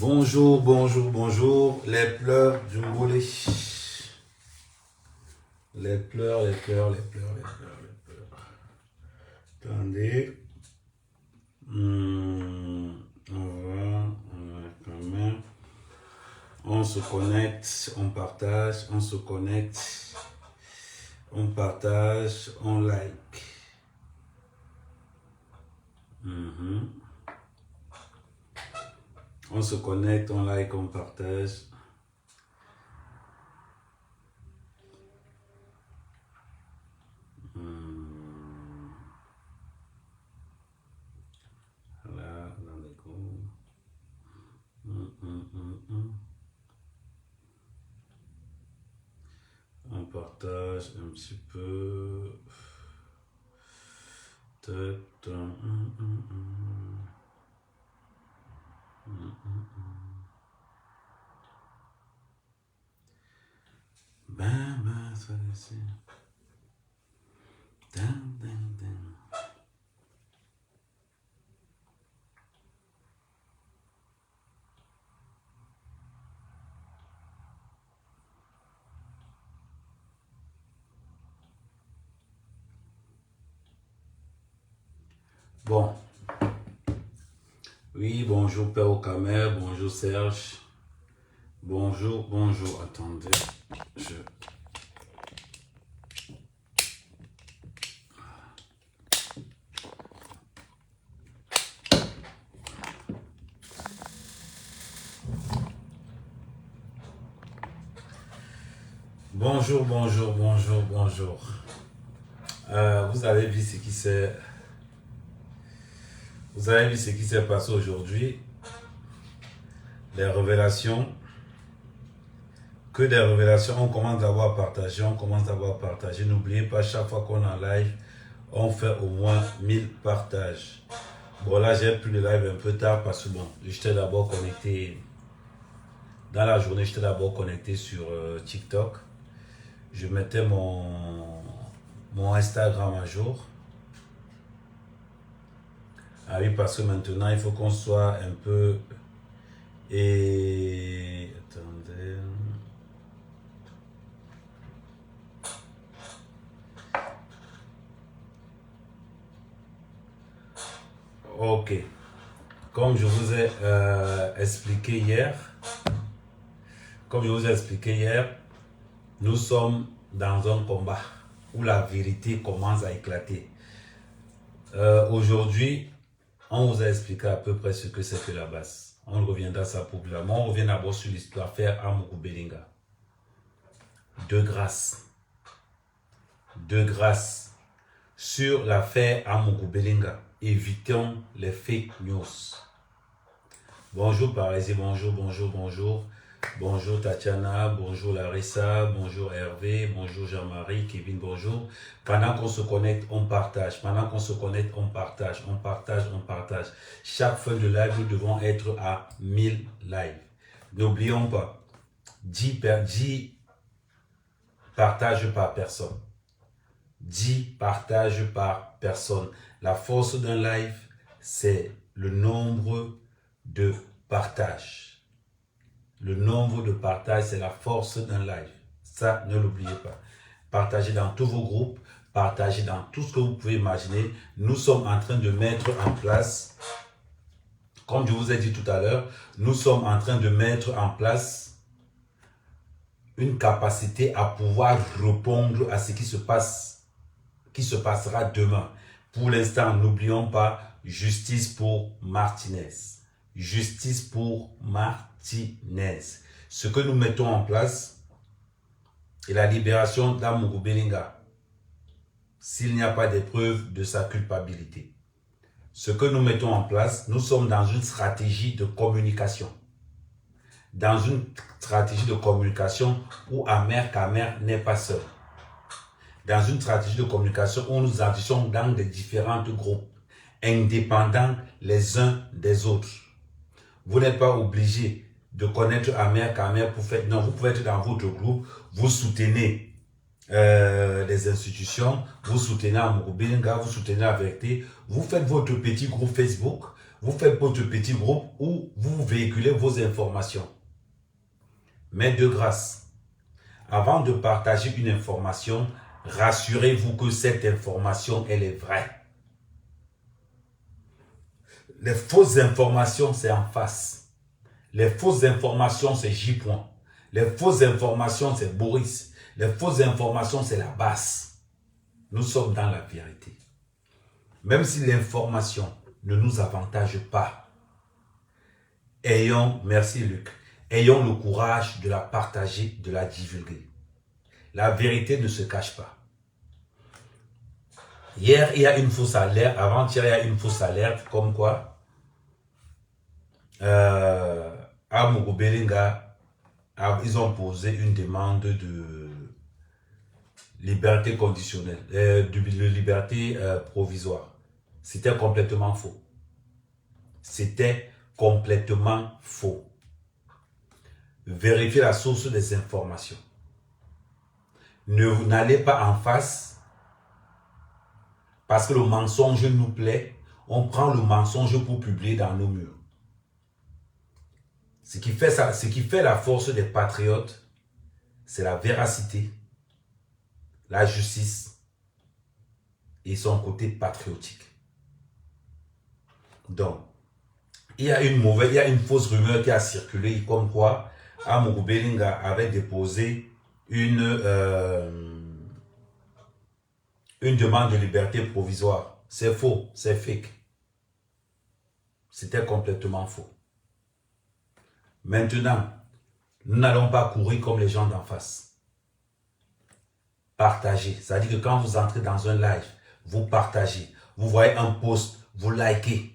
Bonjour, bonjour, bonjour, les pleurs du Mbolé. Les pleurs, les pleurs, les pleurs, les pleurs, les pleurs. Attendez. On va quand même. On se connecte, on partage, on se connecte, on partage, on like. On se connecte, on like, on partage. Là, dans le groupe. On partage un petit peu. Ça ici. Bon. Oui, bonjour Père Okamer, bonjour Serge. Bonjour, bonjour. Attendez, Bonjour, bonjour, bonjour, bonjour. Vous avez vu ce qui s'est... Vous avez vu ce qui s'est passé aujourd'hui. Les révélations. Que des révélations. On commence d'avoir partagé. N'oubliez pas, chaque fois qu'on est en live, on fait au moins 1000 partages. Bon, là, j'ai pris le live un peu tard parce que bon, j'étais d'abord connecté. Dans la journée, j'étais d'abord connecté sur TikTok. Je mettais mon Instagram à jour. Ah oui, parce que maintenant, il faut qu'on soit un peu... Et... Attendez... Ok. Comme je vous ai expliqué hier, nous sommes dans un combat où la vérité commence à éclater. Aujourd'hui, on vous a expliqué à peu près ce que c'est que la base. On reviendra à ça populièrement. On revient d'abord sur l'affaire Amougou Belinga. De grâce. Sur l'affaire Amougou Belinga. Évitons les fake news. Bonjour Parésie, bonjour. Bonjour Tatiana, bonjour Larissa, bonjour Hervé, bonjour Jean-Marie, Kevin, bonjour. Pendant qu'on se connecte, on partage. Chaque fin de live, nous devons être à 1000 lives. N'oublions pas, 10 partages par personne. 10 partages par personne. La force d'un live, c'est le nombre de partages. Le nombre de partages, c'est la force d'un live. Ça, ne l'oubliez pas. Partagez dans tous vos groupes, partagez dans tout ce que vous pouvez imaginer. Nous sommes en train de mettre en place, comme je vous ai dit tout à l'heure, nous sommes en train de mettre en place une capacité à pouvoir répondre à ce qui se passera demain. Pour l'instant, n'oublions pas, justice pour Martinez. Justice pour Martinez. Ce que nous mettons en place est la libération d'Amougou Belinga, s'il n'y a pas de preuves de sa culpabilité. Ce que nous mettons en place, nous sommes dans une stratégie de communication. Dans une stratégie de communication où Amer Kamer n'est pas seul. Dans une stratégie de communication où nous agissons dans des différents groupes, indépendants les uns des autres. Vous n'êtes pas obligé de connaître Amer Kamer pour faire... Non, vous pouvez être dans votre groupe, vous soutenez les institutions, vous soutenez Amourou Belenga, vous soutenez la vérité, vous faites votre petit groupe Facebook, vous faites votre petit groupe où vous véhiculez vos informations. Mais de grâce, avant de partager une information, rassurez-vous que cette information, elle est vraie. Les fausses informations, c'est en face. Les fausses informations, c'est J. Les fausses informations, c'est Boris. Les fausses informations, c'est la base. Nous sommes dans la vérité. Même si l'information ne nous avantage pas, merci Luc, ayons le courage de la partager, de la divulguer. La vérité ne se cache pas. Hier, il y a une fausse alerte. Avant-hier, il y a une fausse alerte comme quoi Amourou Belenga, ils ont posé une demande de liberté conditionnelle, de liberté provisoire. C'était complètement faux. C'était complètement faux. Vérifiez la source des informations. N'allez pas en face parce que le mensonge nous plaît. On prend le mensonge pour publier dans nos murs. Ce qui fait la force des patriotes, c'est la véracité, la justice et son côté patriotique. Donc, il y a une fausse rumeur qui a circulé comme quoi Amourou Belenga avait déposé une demande de liberté provisoire. C'est faux, c'est fake. C'était complètement faux. Maintenant, nous n'allons pas courir comme les gens d'en face. Partagez. C'est-à-dire que quand vous entrez dans un live, vous partagez. Vous voyez un post, vous likez.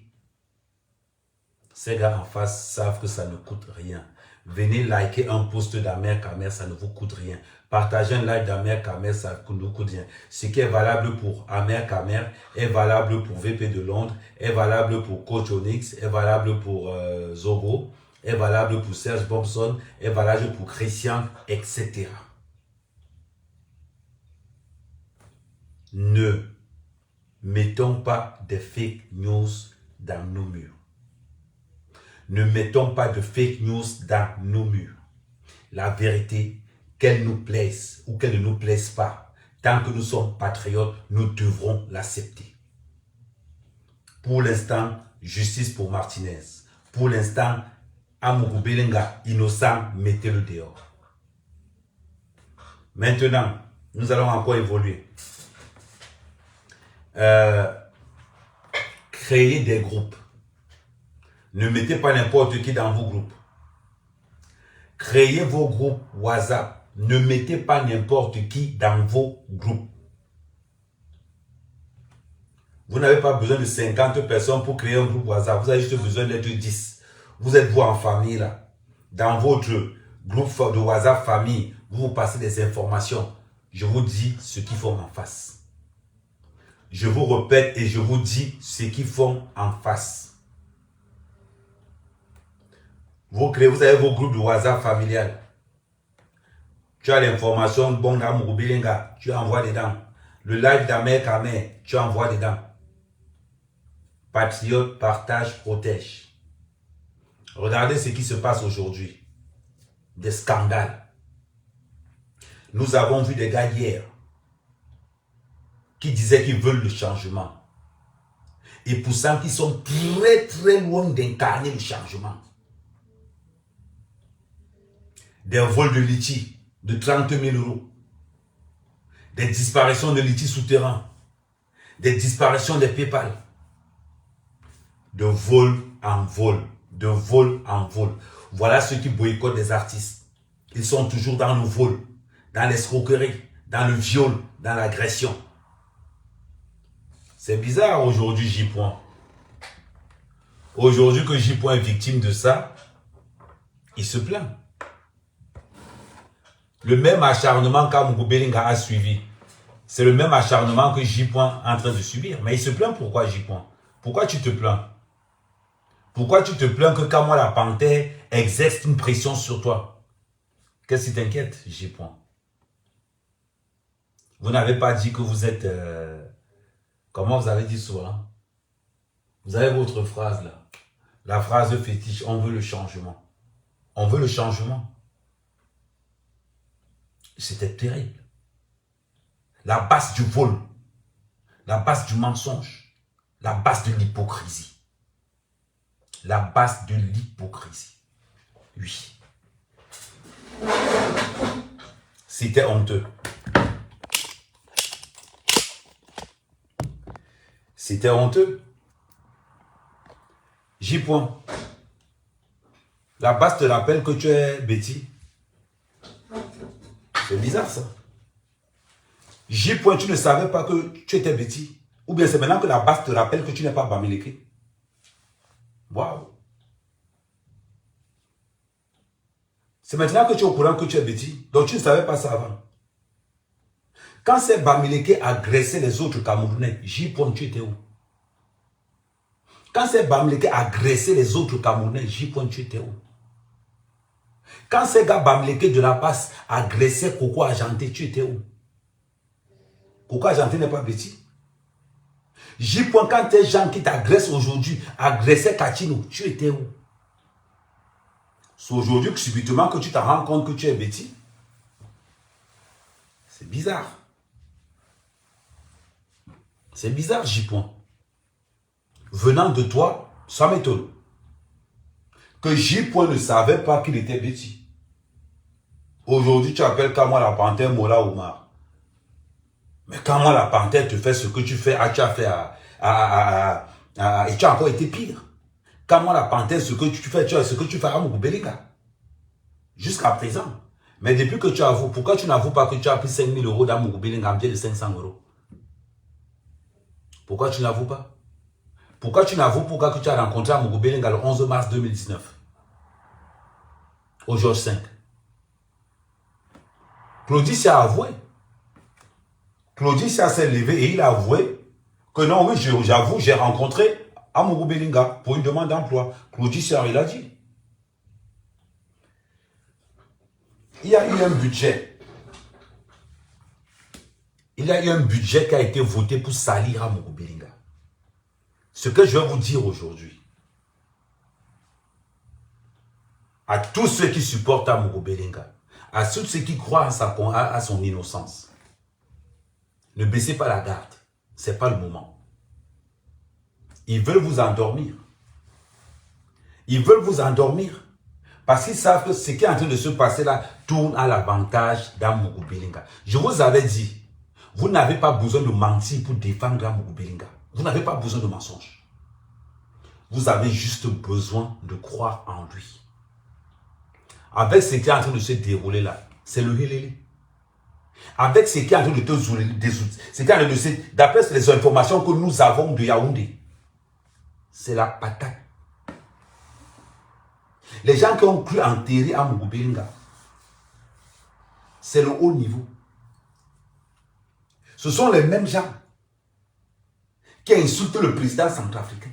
Ces gars en face savent que ça ne coûte rien. Venez liker un post d'Amer Kamer, ça ne vous coûte rien. Partagez un live d'Amer Kamer, ça ne vous coûte rien. Ce qui est valable pour Amer Kamer est valable pour VP de Londres, est valable pour Coach Onyx, est valable pour Zogo, est valable pour Serge Bompson, est valable pour Christian, etc. Ne mettons pas de fake news dans nos murs. Ne mettons pas de fake news dans nos murs. La vérité, qu'elle nous plaise ou qu'elle ne nous plaise pas, tant que nous sommes patriotes, nous devrons l'accepter. Pour l'instant, justice pour Martinez. Pour l'instant, Amourou Belenga, innocent, mettez-le dehors. Maintenant, nous allons encore évoluer. Créer des groupes. Ne mettez pas n'importe qui dans vos groupes. Créez vos groupes WhatsApp. Ne mettez pas n'importe qui dans vos groupes. Vous n'avez pas besoin de 50 personnes pour créer un groupe WhatsApp. Vous avez juste besoin d'être 10. Vous êtes vous en famille là. Dans votre groupe de WhatsApp famille, vous passez des informations. Je vous dis ce qu'ils font en face. Je vous répète et je vous dis ce qu'ils font en face. Vous avez vos groupes de WhatsApp familial. Tu as l'information, bon Amourou Belenga, tu envoies dedans. Le live d'Amer Kamer, tu envoies dedans. Patriote, partage, protège. Regardez ce qui se passe aujourd'hui. Des scandales. Nous avons vu des gars hier qui disaient qu'ils veulent le changement. Et pourtant qu'ils sont très très loin d'incarner le changement. Des vols de litchi de 30 000 €. Des disparitions de litchi souterrains. Des disparitions de PayPal. De vol en vol. De vol en vol. Voilà ceux qui boycottent des artistes. Ils sont toujours dans le vol, dans l'escroquerie, dans le viol, dans l'agression. C'est bizarre aujourd'hui J. Aujourd'hui que J. est victime de ça, il se plaint. Le même acharnement qu'Amourou Belenga a suivi, c'est le même acharnement que J. est en train de subir. Mais il se plaint pourquoi J. Pourquoi tu te plains? Pourquoi tu te plains que quand moi la panthère exerce une pression sur toi? Qu'est-ce qui t'inquiète, J. Vous n'avez pas dit que vous êtes... comment vous avez dit souvent? Vous avez votre phrase là. La phrase fétiche, on veut le changement. On veut le changement. C'était terrible. La base du vol. La base du mensonge. La base de l'hypocrisie. La base de l'hypocrisie. Oui. C'était honteux. C'était honteux. J. Point. La base te rappelle que tu es Betty. C'est bizarre ça. J. Point, tu ne savais pas que tu étais Betty. Ou bien c'est maintenant que la base te rappelle que tu n'es pas Bamileke. Waouh. C'est maintenant que tu es au courant que tu es Betty. Donc tu ne savais pas ça avant. Quand c'est Bamileke agressait les autres Camerounais, J. Point, tu étais où? Quand c'est Bamileke agressait les autres Camerounais, J. Point, tu étais où? Quand ces gars Bamileke de la passe agressaient Coco Argenté, tu étais où? Coco Argenté n'est pas Betty. J. Point, quand tes gens qui t'agressent aujourd'hui agressaient Kachino, tu étais où? C'est aujourd'hui que subitement que tu te rends compte que tu es Betty. C'est bizarre. C'est bizarre, J. Point. Venant de toi, ça m'étonne. Que J. Point ne savait pas qu'il était Betty. Aujourd'hui, tu appelles Kamwa la panthère Mola Oumar. Mais Kamwa la panthère te fait ce que tu fais, tu as fait et tu as encore été pire. Kamwa la panthère, ce que tu fais, ce que tu fais à Moukoubelinga. Jusqu'à présent. Mais depuis que tu avoues, pourquoi tu n'avoues pas que tu as pris 5 000 euros dans Moukoubelinga en biais de 500 euros? Pourquoi tu n'avoues pas? Pourquoi tu n'avoues pas que tu as rencontré à Moukoubelinga le 11 mars 2019? Au Georges 5. Claudie a avoué. Claudie s'est levé et il a avoué que non, oui, j'avoue, j'ai rencontré à Moukoubelinga pour une demande d'emploi. Claudie il a dit. Il y a eu un budget. Il y a eu un budget qui a été voté pour salir à Moukoubelinga. Ce que je vais vous dire aujourd'hui, à tous ceux qui supportent à Moukoubelinga, à tous ceux qui croient à son innocence, ne baissez pas la garde. Ce n'est pas le moment. Ils veulent vous endormir. Ils veulent vous endormir. Parce qu'ils savent que ce qui est en train de se passer là tourne à l'avantage d'Amoukoubelinga. Je vous avais dit, vous n'avez pas besoin de mentir pour défendre Amoukoubelinga. Vous n'avez pas besoin de mensonges. Vous avez juste besoin de croire en lui. Avec ce qui est en train de se dérouler là, c'est le Hélélé. Avec ce qui est en train de te zouler, d'après les informations que nous avons de Yaoundé, c'est la patate. Les gens qui ont cru enterrer à Moukoubelinga, c'est le haut niveau. Ce sont les mêmes gens qui insultent le président centrafricain.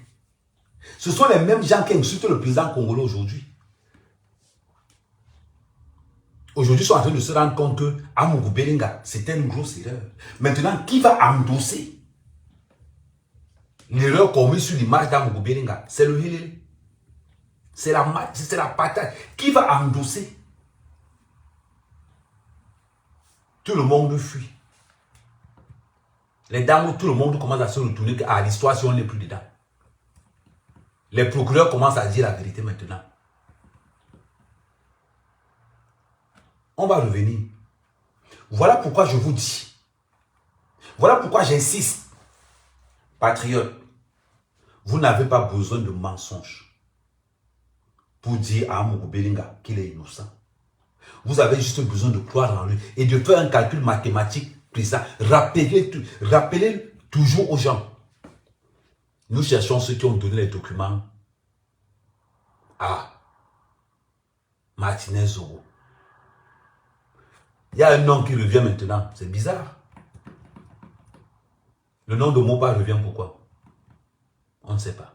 Ce sont les mêmes gens qui insultent le président congolais aujourd'hui. Aujourd'hui, ils sont en train de se rendre compte que à Moukoubelinga, c'était une grosse erreur. Maintenant, qui va endosser l'erreur commise sur l'image d'Amoukoubelinga? C'est le Hélène. C'est la patate. Qui va endosser? Tout le monde fuit. Les dames, tout le monde commence à se retourner à l'histoire si on n'est plus dedans. Les procureurs commencent à dire la vérité maintenant. On va revenir. Voilà pourquoi je vous dis. Voilà pourquoi j'insiste. Patriotes, vous n'avez pas besoin de mensonges pour dire à Moukoubelinga qu'il est innocent. Vous avez juste besoin de croire en lui et de faire un calcul mathématique précis. Rappelez toujours aux gens. Nous cherchons ceux qui ont donné les documents à Martinez Zogo. Il y a un nom qui revient maintenant. C'est bizarre. Le nom de Moba revient pourquoi? On ne sait pas.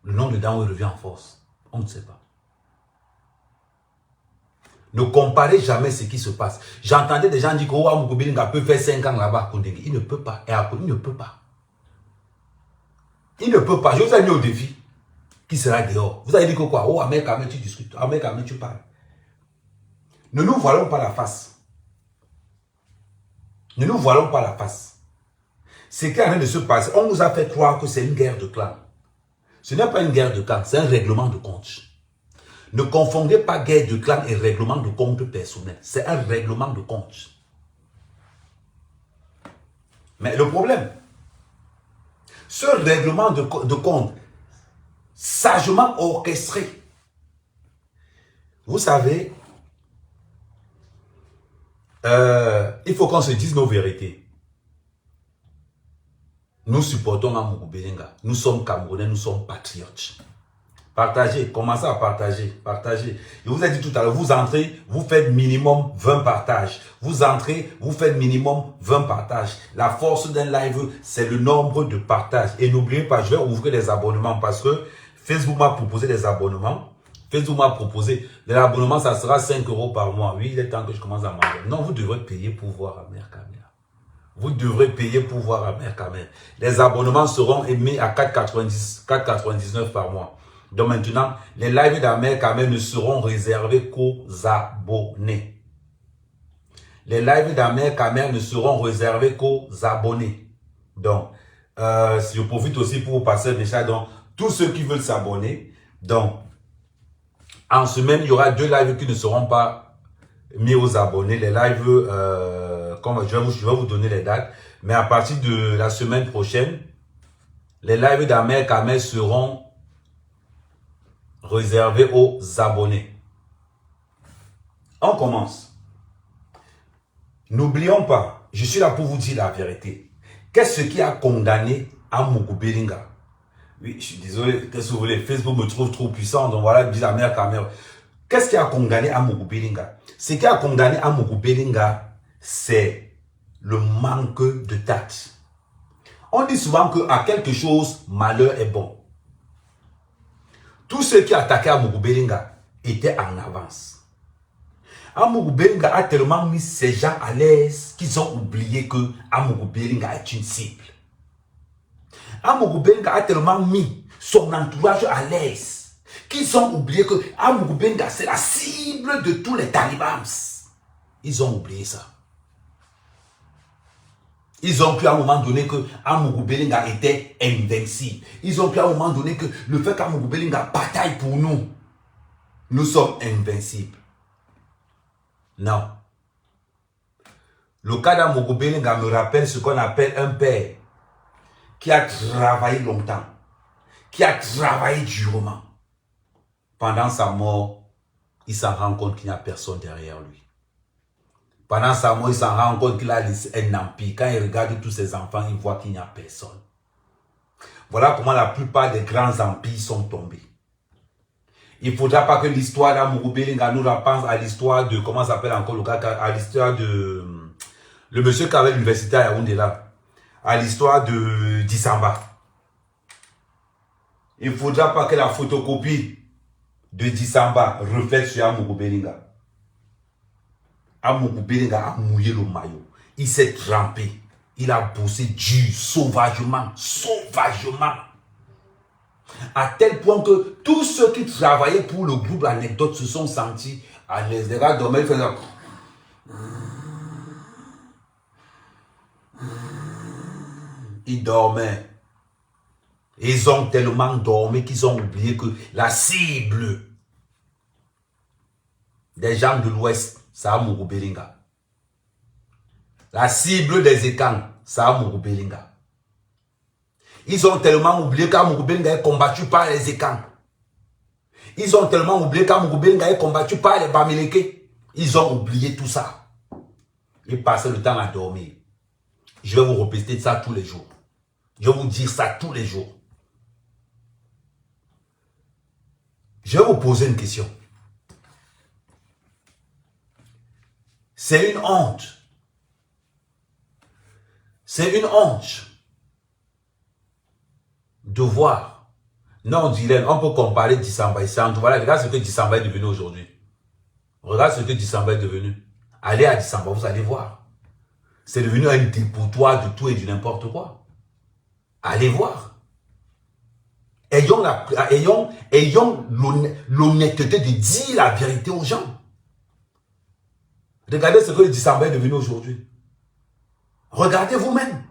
Le nom de Daoué revient en force. On ne sait pas. Ne comparez jamais ce qui se passe. J'entendais des gens dire que Amougou Belinga peut faire 5 ans là-bas. Il ne peut pas. Et après, il ne peut pas. Il ne peut pas. Je vous ai mis au défi. Qui sera dehors? Vous avez dit que quoi? Oh, Ahmed Kamel, tu discutes. Ahmed Kamel, tu parles. Ne nous voilons pas la face. Ne nous voilons pas la face. Ce qui est en train de se passer, on nous a fait croire que c'est une guerre de clans. Ce n'est pas une guerre de clans, c'est un règlement de compte. Ne confondez pas guerre de clans et règlement de compte personnel. C'est un règlement de compte. Mais le problème, ce règlement de compte, sagement orchestré, vous savez, il faut qu'on se dise nos vérités. Nous supportons Amougou Belinga. Nous sommes Camerounais, nous sommes patriotes. Partagez, commencez à partager, partagez. Je vous ai dit tout à l'heure, vous entrez, vous faites minimum 20 partages. Vous entrez, vous faites minimum 20 partages. La force d'un live, c'est le nombre de partages. Et n'oubliez pas, je vais ouvrir les abonnements parce que Facebook m'a proposé des abonnements. Facebook m'a proposé, l'abonnement, ça sera 5 € par mois. Oui, il est temps que je commence à manger. Non, vous devrez payer pour voir Ahmed Kamel. Vous devrez payer pour voir Ahmed Kamel. Les abonnements seront émis à 4,99 par mois. Donc maintenant, les lives d'Ahmed Kamel ne seront réservés qu'aux abonnés. Les lives d'Ahmed Kamel ne seront réservés qu'aux abonnés. Donc, si je profite aussi pour vous passer un message, donc, tous ceux qui veulent s'abonner, donc, en semaine, il y aura 2 lives qui ne seront pas mis aux abonnés. Les lives, comme je vais vous donner les dates, mais à partir de la semaine prochaine, les lives d'Ahmed Kamel seront réservés aux abonnés. On commence. N'oublions pas, je suis là pour vous dire la vérité. Qu'est-ce qui a condamné Amougou Belinga? Oui, je suis désolé, qu'est-ce que vous voulez? Facebook me trouve trop puissant, donc voilà, dit Ahmed Kamel. Qu'est-ce qui a condamné Amougou Belinga? Ce qui a condamné Amougou Belinga, c'est le manque de tact. On dit souvent qu'à quelque chose, malheur est bon. Tous ceux qui attaquaient Amougou Belinga étaient en avance. Amougou Belinga a tellement mis ces gens à l'aise qu'ils ont oublié que Amougou Belinga est une cible. Amougou Belinga a tellement mis son entourage à l'aise qu'ils ont oublié que Amougou Belinga c'est la cible de tous les talibans. Ils ont oublié ça. Ils ont cru à un moment donné que Amougou Belinga était invincible. Ils ont cru à un moment donné que le fait qu'Amougou Belinga bataille pour nous, nous sommes invincibles. Non. Le cas d'Amougou Belinga me rappelle ce qu'on appelle un père qui a travaillé longtemps, qui a travaillé durement. Pendant sa mort, il s'en rend compte qu'il n'y a personne derrière lui. Pendant sa mort, il s'en rend compte qu'il a laissé un empire. Quand il regarde tous ses enfants, il voit qu'il n'y a personne. Voilà comment la plupart des grands empires sont tombés. Il ne faudra pas que l'histoire d'Amougou Belinga nous repense à l'histoire de, comment ça s'appelle encore le gars, à l'histoire de, le monsieur qui avait l'université à Yaoundé là, à l'histoire de Dissamba. Il ne faudra pas que la photocopie de Dissamba reflète sur Amougou Belinga. Amougou Belinga a mouillé le maillot. Il s'est trempé. Il a bossé dur, sauvagement. Sauvagement. À tel point que tous ceux qui travaillaient pour le groupe Anecdote se sont sentis à l'aise. Les gars dormaient, ils faisaient... Ils dormaient. Ils ont tellement dormi qu'ils ont oublié que la cible des gens de l'Ouest, c'est Amougou Belinga. La cible des Ekans, c'est Amougou Belinga. Ils ont tellement oublié qu'Amougou Belinga est combattu par les Ekans. Ils ont tellement oublié qu'Amougou Belinga est combattu par les Bamileke. Ils ont oublié tout ça. Ils passaient le temps à dormir. Je vais vous répéter ça tous les jours. Je vais vous dire ça tous les jours. Je vais vous poser une question. C'est une honte. C'est une honte de voir. Non, Dylan, on peut comparer Dissamba et Santou. Voilà, regarde ce que Dissamba est devenu aujourd'hui. Regarde ce que Dissamba est devenu. Allez à Dissamba, vous allez voir. C'est devenu un dépotoir de tout et du n'importe quoi. Allez voir. Ayons l'honnêteté de dire la vérité aux gens. Regardez ce que le Dissamba est devenu aujourd'hui. Regardez vous-même.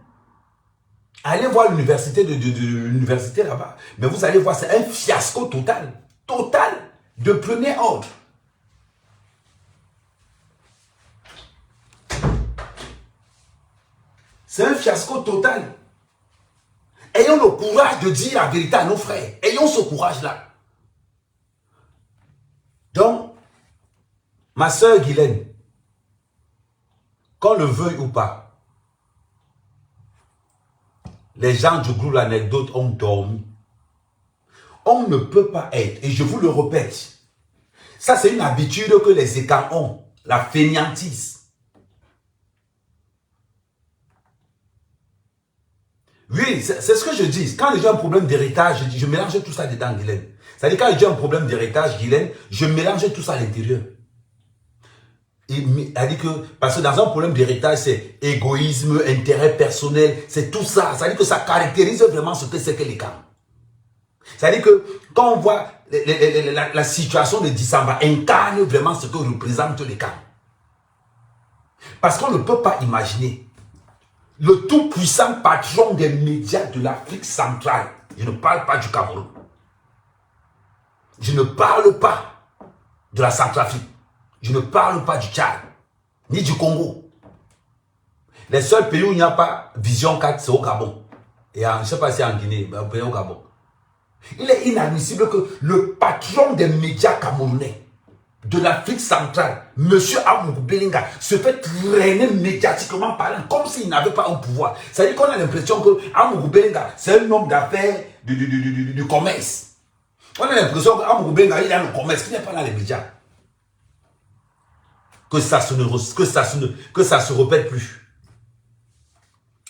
Allez voir l'université de l'université là-bas. Mais vous allez voir, c'est un fiasco total. Total. De premier ordre. C'est un fiasco total. Ayons le courage de dire la vérité à nos frères. Ayons ce courage-là. Donc, ma soeur Guylaine, qu'on le veuille ou pas, les gens du groupe L'Anecdote ont dormi. On ne peut pas être, et je vous le répète, ça c'est une habitude que les écarts ont, la fainéantise. Oui, c'est ce que je dis. Quand j'ai un problème d'héritage, je mélange tout ça dedans, Guylaine. C'est-à-dire quand j'ai un problème d'héritage, Guylaine, je mélange tout ça à l'intérieur. Parce que dans un problème d'héritage, c'est égoïsme, intérêt personnel, c'est tout ça. C'est-à-dire que ça caractérise vraiment ce que c'est que les camps. C'est-à-dire que quand on voit la situation de Dissamba incarne vraiment ce que représente les camps. Parce qu'on ne peut pas imaginer le tout-puissant patron des médias de l'Afrique centrale. Je ne parle pas du Cameroun. Je ne parle pas de la Centrafrique. Je ne parle pas du Tchad, ni du Congo. Les seuls pays où il n'y a pas Vision 4, c'est au Gabon. Et je ne sais pas si c'est en Guinée, mais au Gabon. Il est inadmissible que le patron des médias camerounais de l'Afrique centrale, M. Amougou Belinga, se fait traîner médiatiquement parlant, comme s'il n'avait pas un pouvoir. C'est-à-dire qu'on a l'impression que Amougou Belinga, c'est un homme d'affaires du commerce. On a l'impression qu'Amougou Belinga, il a le commerce, qui n'est pas dans les médias. Que ça se répète plus.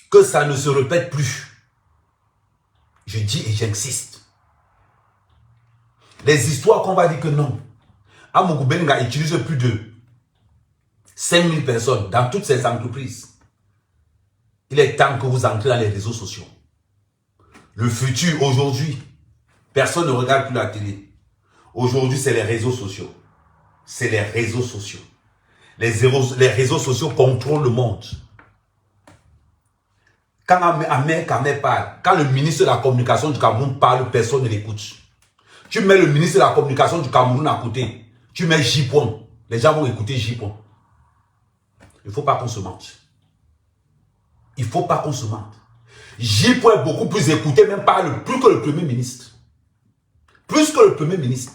Que ça ne se répète plus. Je dis et j'insiste. Les histoires qu'on va dire que non. Amougou Belinga utilise plus de 5000 personnes dans toutes ces entreprises. Il est temps que vous entrez dans les réseaux sociaux. Le futur aujourd'hui, personne ne regarde plus la télé. Aujourd'hui, c'est les réseaux sociaux. C'est les réseaux sociaux. Les réseaux sociaux contrôlent le monde. Quand Ahmed Kamé parle, quand le ministre de la Communication du Cameroun parle, personne ne l'écoute. Tu mets le ministre de la Communication du Cameroun à côté, tu mets J. Les gens vont écouter J. Il ne faut pas qu'on se mente. Il ne faut pas qu'on se mente. J. est beaucoup plus écouté, même plus que le Premier ministre. Plus que le Premier ministre.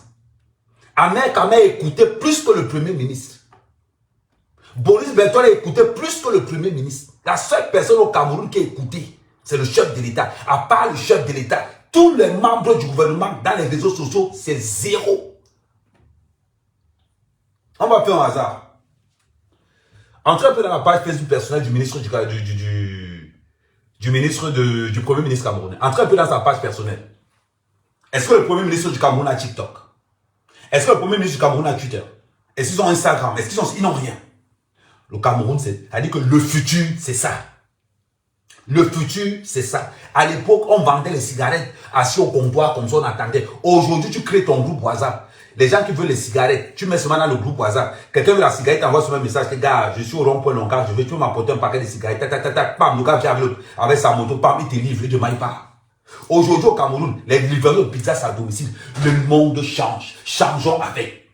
Ahmed Kamé est écouté plus que le Premier ministre. Boris Bertol est écouté plus que le Premier ministre. La seule personne au Cameroun qui est écoutée, c'est le chef de l'État. À part le chef de l'État, tous les membres du gouvernement dans les réseaux sociaux, c'est zéro. On va faire un hasard. Entrez un peu dans la page Facebook personnelle du ministre du Premier ministre camerounais. Entrez un peu dans sa page personnelle. Est-ce que le Premier ministre du Cameroun a TikTok? Est-ce que le Premier ministre du Cameroun a Twitter? Est-ce qu'ils ont Instagram? Est-ce qu'ils n'ont rien? Le Cameroun, c'est-à-dire que le futur, c'est ça. Le futur, c'est ça. À l'époque, on vendait les cigarettes assis au comptoir, comme ça on attendait. Aujourd'hui, tu crées ton groupe WhatsApp. Les gens qui veulent les cigarettes, tu mets seulement dans le groupe WhatsApp. Quelqu'un veut la cigarette, t'envoie sur un message, que gars, je suis au rond-point Longa, tu veux m'apporter un paquet de cigarettes, pam, le gars vient avec sa moto, pam, il te livre, il te maille pas. Aujourd'hui au Cameroun, les livreurs de pizza à domicile, le monde change. Changeons avec.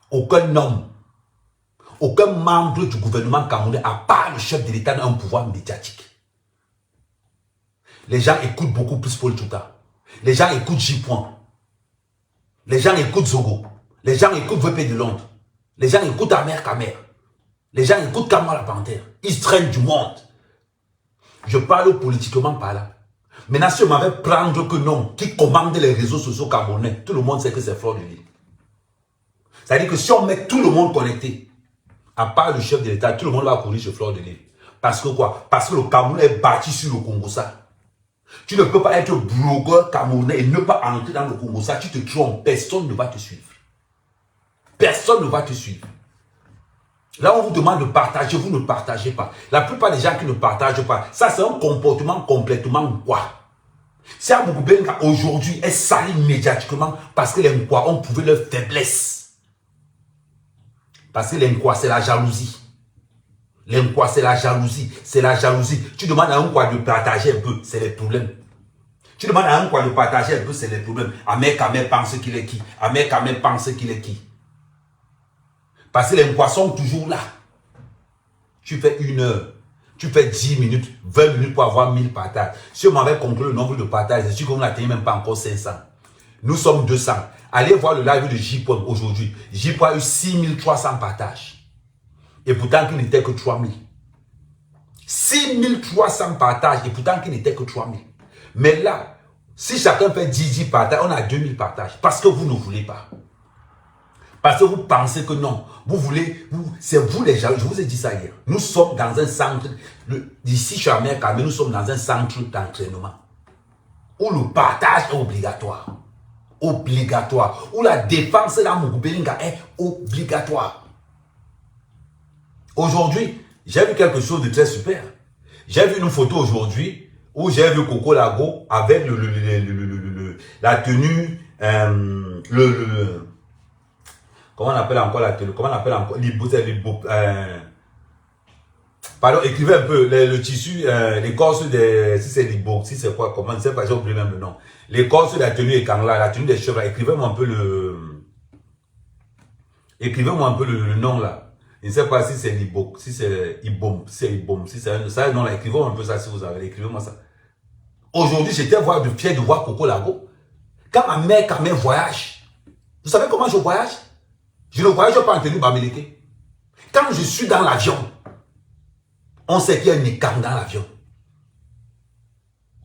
Aucun homme, aucun membre du gouvernement camerounais, à part le chef de l'État, n'a un pouvoir médiatique. Les gens écoutent beaucoup plus Paul Touta. Les gens écoutent J. Les gens écoutent Zogo. Les gens écoutent VP de Londres. Les gens écoutent Ahmed Kamé. Les gens écoutent Kamwa la Panthère. Ils se traînent du monde. Je parle politiquement par là. Maintenant, si on m'avait prendre que non, qui commande les réseaux sociaux camerounais, tout le monde sait que c'est Fleur de Lille. C'est-à-dire que si on met tout le monde connecté, à part le chef de l'État, tout le monde va courir sur Fleur de Lille. Parce que quoi? Parce que le Cameroun est bâti sur le Congo-Ça. Tu ne peux pas être blogueur camerounais et ne pas entrer dans le Congo-Ça. Tu te trompes, personne ne va te suivre. personne ne va te suivre. Là, on vous demande de partager, vous ne partagez pas. La plupart des gens qui ne partagent pas, ça c'est un comportement complètement quoi. Si Amougou Bellinga aujourd'hui est sali médiatiquement parce que les Nkwa ont prouvé leur faiblesse. Parce que les Nkwa, c'est la jalousie. Les Nkwa, c'est la jalousie. C'est la jalousie. Tu demandes à un Nkwa de partager un peu, c'est les problèmes. Tu demandes à un Nkwa de partager un peu, c'est les problèmes. Ahmed Kamel pense qu'il est qui? Ahmed Kamel pense qu'il est qui? Parce que les Nkwa sont toujours là. Tu fais 1 heure. Tu fais 10 minutes, 20 minutes pour avoir 1000 partages. Si on m'avait conclu le nombre de partages, je suis qu'on n'atteigne même pas encore 500. Nous sommes 200. Allez voir le live de J-Point aujourd'hui. J-Point a eu 6300 partages. Et pourtant, qu'il n'était que 3000. 6300 partages et pourtant qu'il n'était que 3000. Mais là, si chacun fait 10 partages, on a 2000 partages. Parce que vous ne voulez pas. Parce que vous pensez que non. Vous voulez, c'est vous les gens, je vous ai dit ça hier. Nous sommes dans un centre, ici je suis à Merka, mais nous sommes dans un centre d'entraînement. Où le partage est obligatoire. Obligatoire. Où la défense de l'Amougou Bellinga est obligatoire. Aujourd'hui, j'ai vu quelque chose de très super. J'ai vu une photo aujourd'hui où j'ai vu Coco Lago avec la tenue, comment on appelle encore la tenue? Comment on appelle encore? Pardon, écrivez un peu le tissu, l'écorce des. Si c'est l'Ibo, si c'est quoi, comment, je ne sais pas, j'ai oublié même le nom. L'écorce de la tenue Ekangla, la tenue des cheveux, écrivez-moi un peu écrivez-moi un peu le nom là. Je ne sais pas si c'est l'Ibo, si c'est Ibom, si c'est Ibom, si c'est un nom là, écrivez-moi un peu ça si vous avez, écrivez-moi ça. Aujourd'hui, j'étais fier de voir Coco Lago. Quand ma mère voyage, vous savez comment je voyage? Je ne voyage pas en tenue Bamileke. Quand je suis dans l'avion, on sait qu'il y a un écart dans l'avion.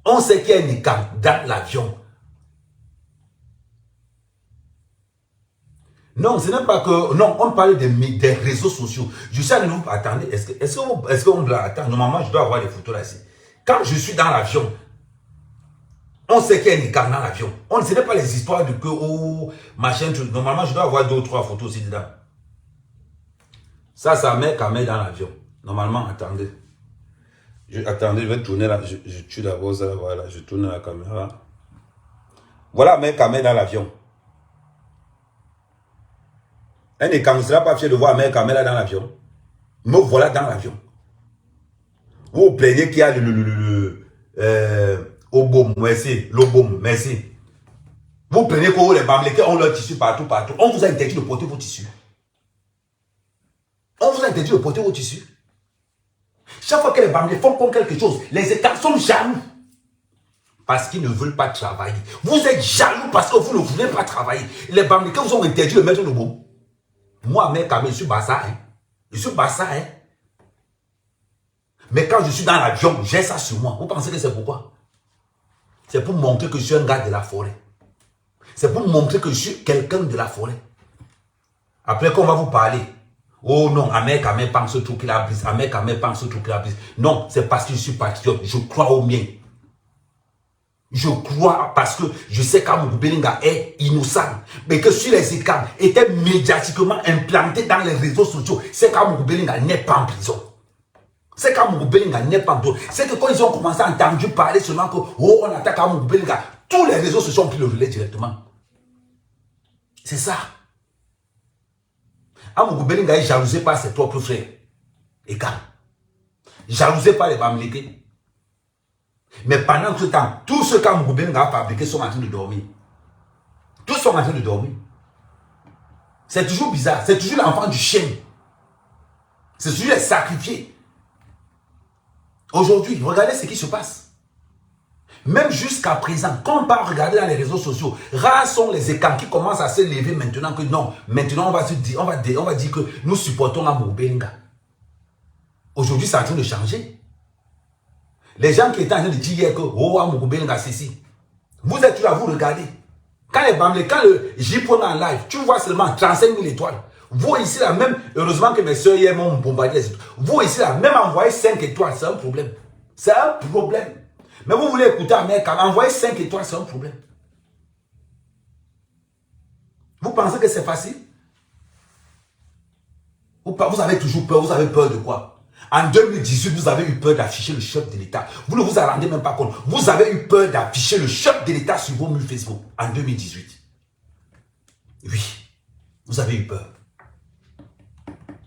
On sait qu'il y a un écart dans l'avion. Non, ce n'est pas que... Non, on parle des réseaux sociaux. Je sais à nouveau, attendez, est-ce qu'on doit attendre? Normalement, je dois avoir des photos là-ci. Quand je suis dans l'avion, on sait qu'il y a un écart dans l'avion. Ce n'est pas les histoires de que, oh, machin, tout. Normalement, je dois avoir 2 ou 3 photos aussi dedans. Ça met Kamel dans l'avion. Normalement, attendez. Attendez, je vais tourner là. Je tue d'abord ça, voilà. Je tourne la caméra. Voilà, mais Kamel dans l'avion. Un écart ne sera pas fier de voir Mère Kamel dans l'avion. Me voilà dans l'avion. Vous vous plaignez qu'il y a Obom, merci. L'Obom, merci. Vous plaignez que les Bamileke ont leur tissu partout. On vous a interdit de porter vos tissus. On vous a interdit de porter vos tissus. Chaque fois que les Bamileke font quelque chose, les États sont jaloux. Parce qu'ils ne veulent pas travailler. Vous êtes jaloux parce que vous ne voulez pas travailler. Les Bamileke vous ont interdit de mettre le bon. Moi, Mère Kamel, je suis Bassa. Je suis Bassa. Mais quand je suis dans l'avion, j'ai ça sur moi. Vous pensez que c'est pourquoi? C'est pour montrer que je suis un gars de la forêt. C'est pour montrer que je suis quelqu'un de la forêt. Après qu'on va vous parler. Oh non, Mère Kamel pense tout qu'il a brisé. Mère Kamel pense tout qu'il a brisé. Non, c'est parce que je suis patriote. Je crois au mien. Je crois parce que je sais qu'Amougou Bellinga est innocent. Mais que sur les écrans, était médiatiquement implanté dans les réseaux sociaux. C'est qu'Amougou Bellinga n'est pas en prison. C'est qu'Amougou Bellinga n'est pas en prison. C'est que quand ils ont commencé à entendre parler seulement que oh, on attaque Amougou Bellinga, tous les réseaux sociaux ont pris le relais directement. C'est ça. Amougou Bellinga est jalousé par ses propres frères. Et quand jalousé par les Bamileke. Mais pendant ce temps, tous ceux qu'Amougou Bellinga a fabriqués sont en train de dormir. Tous sont en train de dormir. C'est toujours bizarre. C'est toujours l'enfant du chien. C'est toujours les sacrifiés. Aujourd'hui, regardez ce qui se passe. Même jusqu'à présent, quand on part regarder dans les réseaux sociaux, rares sont les écarts qui commencent à se lever maintenant que non. Maintenant, on va dire que nous supportons Amougou Bellinga. Aujourd'hui, c'est en train de changer. Les gens qui étaient en train de dire que oh, Amougou Bellinga, c'est ici. Vous êtes là, vous regardez. Quand le J-Point en live, tu vois seulement 35 000 étoiles. Vous ici là, même, heureusement que mes soeurs hier m'ont bombardé. Vous ici là, même envoyer 5 étoiles, c'est un problème. C'est un problème. Mais vous voulez écouter Mère Kamel, envoyer 5 étoiles, c'est un problème. Vous pensez que c'est facile? Vous avez toujours peur. Vous avez peur de quoi? En 2018, vous avez eu peur d'afficher le chef de l'État. Vous ne vous en rendez même pas compte. Vous avez eu peur d'afficher le chef de l'État sur vos murs Facebook en 2018. Oui, vous avez eu peur.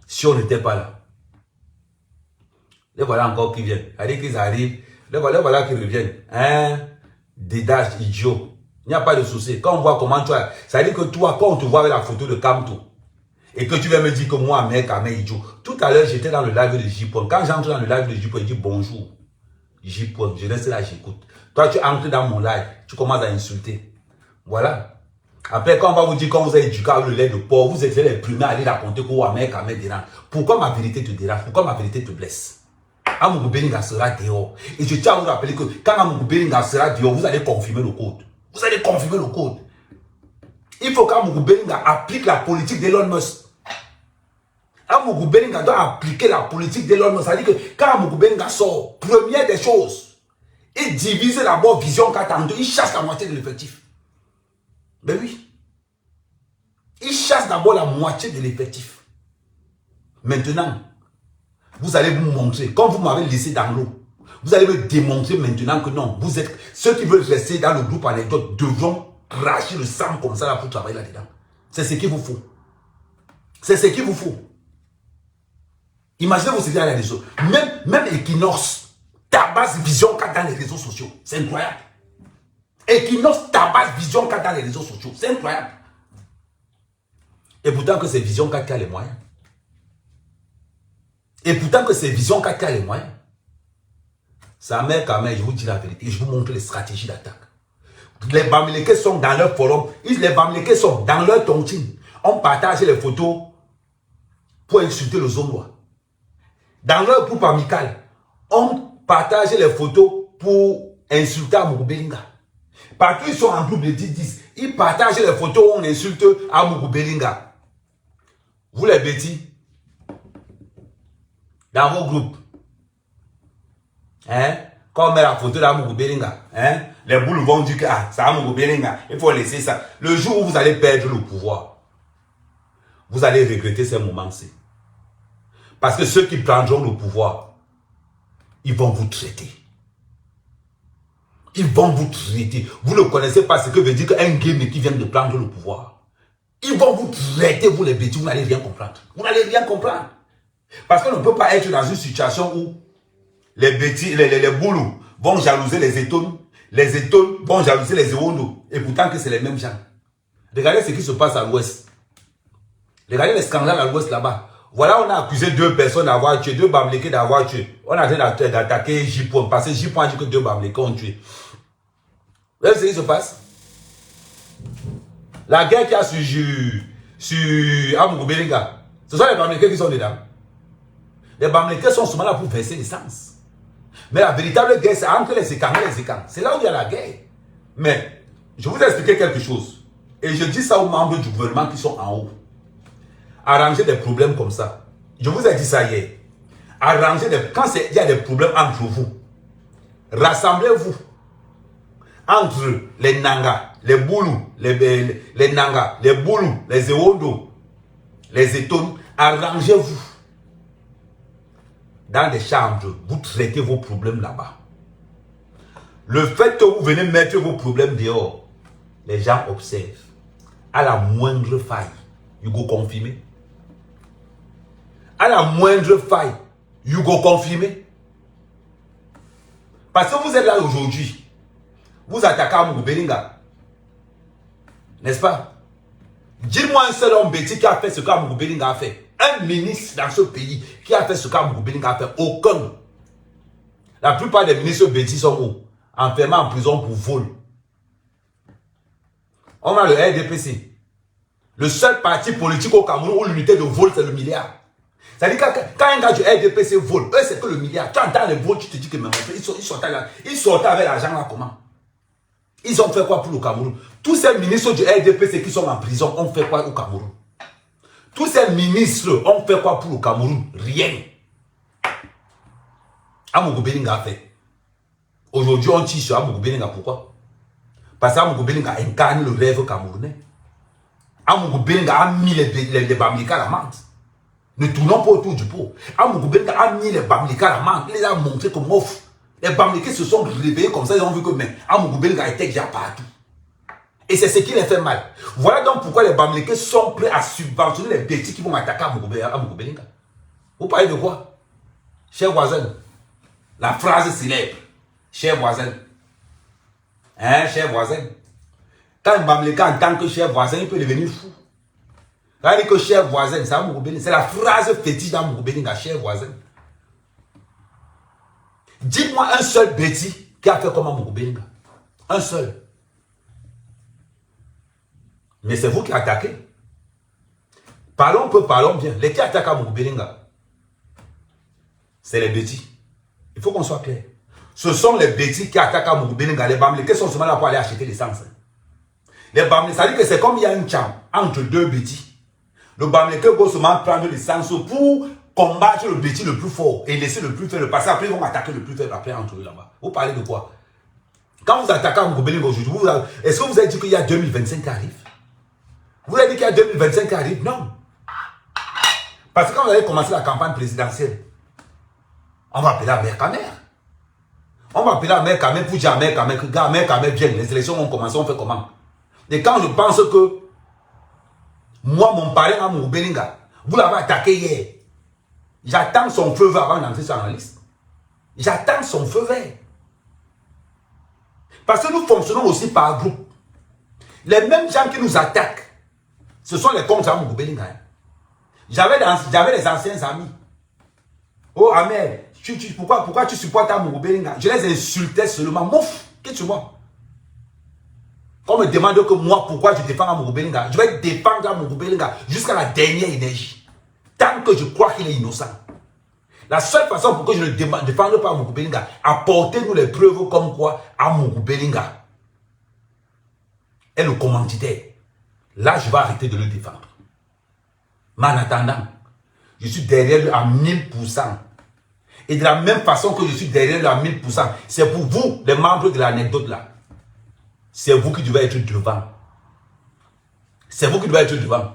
Si on n'était pas là. Les voilà encore qui viennent. Allez qu'ils arrivent. Les voilà qui reviennent. Hein? Dédage, idiot. Il n'y a pas de souci. Quand on voit comment tu as... Ça veut dire que toi, quand on te voit avec la photo de Kamto, et que tu vas me dire que moi, mec, idiot. Tout à l'heure, j'étais dans le live de J-Point. Quand j'entre dans le live de J-Point, il dit bonjour. J-Point, je reste là, j'écoute. Toi, tu entres dans mon live, tu commences à insulter. Voilà. Après, quand on va vous dire, quand vous avez éduqué avec le lait de porc, vous êtes les premiers à aller raconter que ouais, mec, dérange. Pourquoi ma vérité te dérange? Pourquoi ma vérité te blesse? Amougou Belinga sera dehors. Et je tiens à vous rappeler que quand Amougou Belinga sera dehors, vous allez confirmer le code. Vous allez confirmer le code. Il faut qu'Amougou Belinga applique la politique d'Elon Musk. Amougou Belinga doit appliquer la politique d'Elon Musk. Ça veut dire que quand Amougou Belinga sort, première des choses, il divise d'abord Vision 4 il chasse la moitié de l'effectif. Ben oui. Il chasse d'abord la moitié de l'effectif. Maintenant, vous allez vous montrer, comme vous m'avez laissé dans l'eau, vous allez me démontrer maintenant que non, vous êtes, ceux qui veulent rester dans le groupe anecdote devront cracher le sang comme ça là pour travailler là-dedans. C'est ce qu'il vous faut. C'est ce qu'il vous faut. Imaginez-vous ce qu'il y a dans les réseaux. Même Equinox tabasse Vision 4 dans les réseaux sociaux. C'est incroyable. Equinox tabasse Vision 4 dans les réseaux sociaux. C'est incroyable. Et pourtant que c'est Vision 4 qui a les moyens. Et pourtant que c'est Vision 4 qui a les moyens. Sa mère, quand même, je vous dis la vérité, je vous montre les stratégies d'attaque. Les Bamileke sont dans leur forum, les Bamileke sont dans leur tontine. On partage les photos pour insulter le Zondois. Dans leur groupe amical, on partage les photos pour insulter Amougou Belinga. Parce qu'ils sont en groupe de 10-10, ils partagent les photos où on insulte Amougou Belinga. Vous les bêtis, dans vos groupes, hein, quand on met la photo d'Amougou Belinga, hein, les boules vont dire que c'est Amougou Belinga, il faut laisser ça. Le jour où vous allez perdre le pouvoir, vous allez regretter ces moments-ci. Parce que ceux qui prendront le pouvoir, ils vont vous traiter. Ils vont vous traiter. Vous ne connaissez pas ce que veut dire qu'un game qui vient de prendre le pouvoir. Ils vont vous traiter, vous les bêtises, vous n'allez rien comprendre. Vous n'allez rien comprendre. Parce qu'on ne peut pas être dans une situation où les bêtises, les boulous vont jalouser les étones vont jalouser les éondos. Et pourtant que c'est les mêmes gens. Regardez ce qui se passe à l'ouest. Regardez les scandales à l'ouest là-bas. Voilà, on a accusé 2 personnes d'avoir tué, 2 Bamileke d'avoir tué. On a train d'attaquer J-Point, parce que J-Point a dit que 2 Bamileke ont tué. Vous savez ce qui se passe? La guerre qu'il y a sur Amougou Belinga, ce sont les Bamileke qui sont dedans. Les Bamileke sont souvent là pour verser l'essence. Mais la véritable guerre, c'est entre les Sékans et les Sékans. C'est là où il y a la guerre. Mais, je vous ai expliqué quelque chose. Et je dis ça aux membres du gouvernement qui sont en haut. Arranger des problèmes comme ça. Je vous ai dit ça hier. Arranger des... Quand il y a des problèmes entre vous, rassemblez-vous entre les Nanga, les Boulous, les Nanga, les Boulous, les Ewondo, les Etones. Arrangez-vous dans des chambres. Vous traitez vos problèmes là-bas. Le fait que vous venez mettre vos problèmes dehors, les gens observent. À la moindre faille, ils vont confirmer. À la moindre faille, you go confirmer. Parce que vous êtes là aujourd'hui. Vous attaquez Amougou Belinga. N'est-ce pas? Dis-moi un seul homme bêtise qui a fait ce qu'Amougou Belinga a fait. Un ministre dans ce pays qui a fait ce qu'Amougou Belinga a fait. Aucun. La plupart des ministres bêtises sont où? Enfermés en prison pour vol. On a le RDPC. Le seul parti politique au Cameroun où l'unité de vol c'est le milliard. C'est-à-dire que quand un gars du RDPC vole, eux c'est que le milliard. Tu entends les vols, tu te dis que même ils sortent avec l'argent là comment? Ils ont fait quoi pour le Cameroun? Tous ces ministres du RDPC qui sont en prison ont fait quoi au Cameroun? Tous ces ministres ont fait quoi pour le Cameroun? Rien. Amougou Belinga a fait. Aujourd'hui on tire sur Amougou Belinga, pourquoi? Parce qu'Amougou Belinga incarne le rêve camerounais. Amougou Belinga a mis les Bamileke à la menthe. Ne tournons pas autour du pot. Amougoubenga a mis les Bamileka à la main. Il les a montré comme off. Les Bamileka se sont réveillés comme ça. Ils ont vu que Amougoubenga était déjà partout. Et c'est ce qui les fait mal. Voilà donc pourquoi les Bamileka sont prêts à subventionner les bêtises qui vont attaquer Amougoubenga. Vous parlez de quoi? Cher voisin. La phrase célèbre. Cher voisin. Hein, cher voisin. Quand un Bamileka en tant que cher voisin, il peut devenir fou. Regardez que cher voisin, c'est la phrase fétiche d'Amougoubenga, cher voisin. Dites-moi un seul bêtise qui a fait comme Amougoubenga. Un seul. Mais c'est vous qui attaquez. Parlons peu, parlons bien. Les qui attaquent Amougoubenga, c'est les bêtises. Il faut qu'on soit clair. Ce sont les bêtises qui attaquent Amougoubenga. Les Bamileke sont seulement là pour aller acheter l'essence. Les Bamileke, ça dit que c'est comme il y a une chambre entre deux bêtises. Le Bamileke va seulement prendre l'essence pour combattre le bêtis le plus fort et laisser le plus faible passer. Après, ils vont attaquer le plus faible après entre eux là-bas. Vous parlez de quoi? Quand vous attaquez Amougoubenga aujourd'hui, est-ce que vous avez dit qu'il y a 2025 qui arrive? Vous avez dit qu'il y a 2025 qui arrive? Non. Parce que quand vous allez commencer la campagne présidentielle, on va appeler la mère Kamer. On va appeler la mère Kamer pour dire à mère Kamer que gars, mère Kamer vient, les élections vont commencer, on fait comment? Et quand je pense que moi, mon parrain Amougoubenga, vous l'avez attaqué hier. J'attends son feu vert avant d'entrer sur la liste. J'attends son feu vert. Parce que nous fonctionnons aussi par groupe. Les mêmes gens qui nous attaquent, ce sont les contre Amougoubenga. J'avais des anciens amis. Oh Ahmed, pourquoi tu supportes Amougoubenga? Je les insultais seulement. Mouf, qu'est-ce que tu vois? On me demande que moi, pourquoi je défends Amougoubenga. Je vais défendre Amougoubenga jusqu'à la dernière énergie. Tant que je crois qu'il est innocent. La seule façon pour que je ne défende pas Amougoubenga, apportez-nous les preuves comme quoi Amougoubenga est le commanditaire. Là, je vais arrêter de le défendre. Mais en attendant, je suis derrière lui à 1000%. Et de la même façon que je suis derrière lui à 1000%, c'est pour vous, les membres de l'anecdote là. C'est vous qui devez être devant. C'est vous qui devez être devant.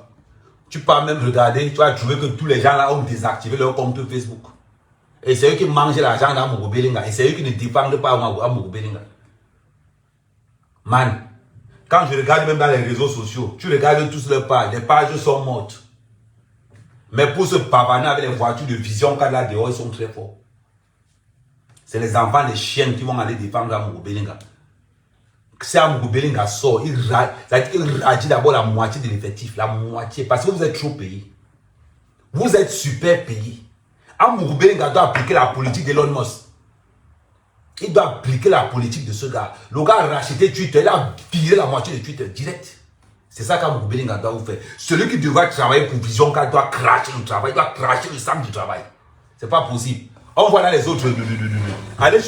Tu peux même regarder, tu vas trouver que tous les gens là ont désactivé leur compte Facebook. Et c'est eux qui mangent l'argent d'Amougoubenga. Et c'est eux qui ne défendent pas Amougoubenga. Man, quand je regarde même dans les réseaux sociaux, tu regardes tous leurs pages, les pages sont mortes. Mais pour se pavaner avec les voitures de vision, quand là dehors, ils sont très forts. C'est les enfants, les chiens qui vont aller défendre Amougoubenga. Si Amougoubenga sort, il radie d'abord la moitié de l'effectif, la moitié, parce que vous êtes trop payés. Vous êtes super payés. Amougoubenga doit appliquer la politique d'Elon Musk. Il doit appliquer la politique de ce gars. Le gars a racheté Twitter, il a viré la moitié de Twitter direct. C'est ça qu'Amougoubenga doit vous faire. Celui qui devrait travailler pour Vision, il doit cracher le travail, il doit cracher le sang du travail. C'est pas possible. On voit là les autres. Allez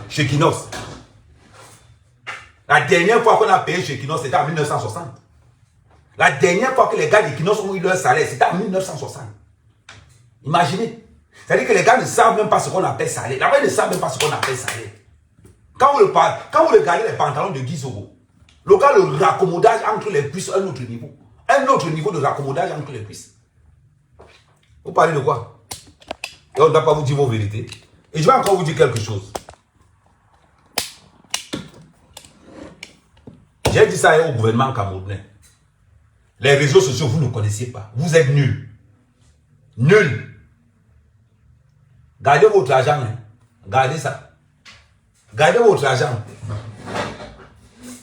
chez Kinos. La dernière fois qu'on a payé chez Kinos, c'était en 1960. La dernière fois que les gars de Kinos ont eu leur salaire, c'était en 1960. Imaginez. C'est-à-dire que les gars ne savent même pas ce qu'on appelle salaire. Là-bas, ils ne savent même pas ce qu'on appelle salaire. Quand vous regardez les pantalons de Guy Zogo, le gars, le raccommodage entre les cuisses, un autre niveau. Un autre niveau de raccommodage entre les cuisses. Vous parlez de quoi? Et on ne doit pas vous dire vos vérités. Et je vais encore vous dire quelque chose. J'ai dit ça au gouvernement camerounais. Les réseaux sociaux, vous ne connaissez pas. Vous êtes nuls. Nuls. Gardez votre argent. Hein. Gardez ça. Gardez votre argent.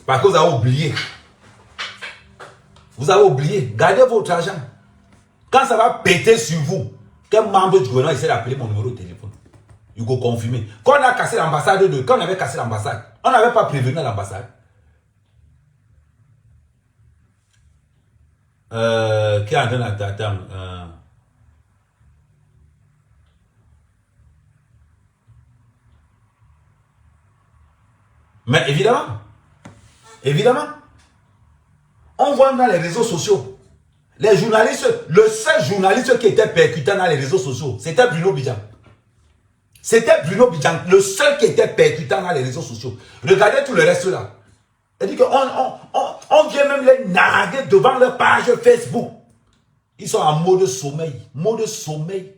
Parce que vous avez oublié. Vous avez oublié. Gardez votre argent. Quand ça va péter sur vous, quel membre du gouvernement essaie d'appeler mon numéro de téléphone? Il faut confirmer. Quand on a cassé l'ambassade quand on avait cassé l'ambassade, on n'avait pas prévenu l'ambassade. Qui est en train d'attendre Mais évidemment, on voit dans les réseaux sociaux, les journalistes, le seul journaliste qui était percutant dans les réseaux sociaux, c'était Bruno Bidjan. C'était Bruno Bidjan, le seul qui était percutant dans les réseaux sociaux. Regardez tout le reste là. C'est-à-dire qu'on vient même les narguer devant leur page Facebook. Ils sont en mode sommeil. Mode sommeil.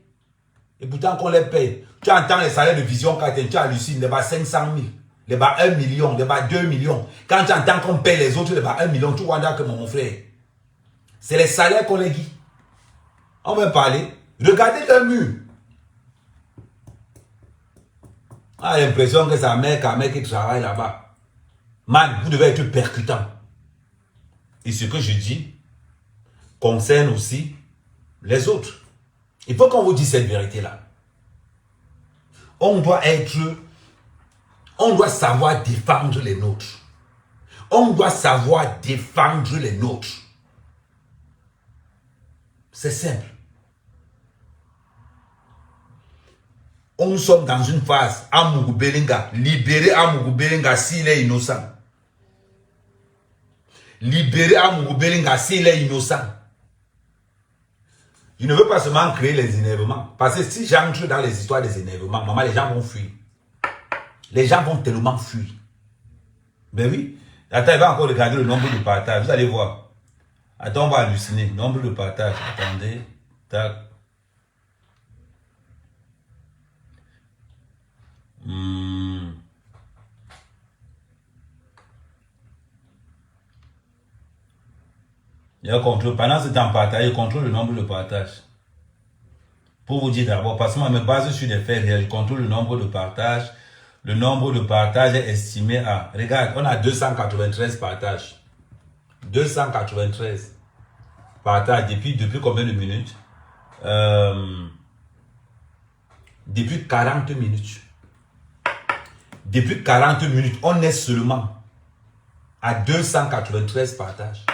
Et pourtant, qu'on les paye. Tu entends les salaires de Vision 4, tu hallucines. Les bas 500 000. Les bas 1 million. Les bas 2 millions. Quand tu entends qu'on paye les autres, les bas 1 million, tu vois que mon frère. C'est les salaires qu'on les dit. On va parler. Regardez le mur. On a l'impression que c'est un mec qui travaille là-bas. Man, vous devez être percutant. Et ce que je dis concerne aussi les autres. Il faut qu'on vous dise cette vérité-là. On doit savoir défendre les nôtres. On doit savoir défendre les nôtres. C'est simple. On sommes dans une phase, Amougou Belinga, libérer Amougou Belinga s'il est innocent. Libérer Amougou Belinga s'il est innocent. Je ne veux pas seulement créer les énervements. Parce que si j'entre dans les histoires des énervements, maman, les gens vont fuir. Les gens vont tellement fuir. Ben oui. Attends, il va encore regarder le nombre de partages. Vous allez voir. Attends, on va halluciner. Nombre de partages. Attendez. Tac. Il y a contrôle. Pendant ce temps, partage, contrôle le nombre de partages. Pour vous dire d'abord, parce que moi, je me base sur des faits réels. Je contrôle le nombre de partages. Le nombre de partages est estimé à... Regarde, on a 293 partages. 293 partages. Depuis combien de minutes? Depuis 40 minutes. Depuis 40 minutes, on est seulement à 293 partages.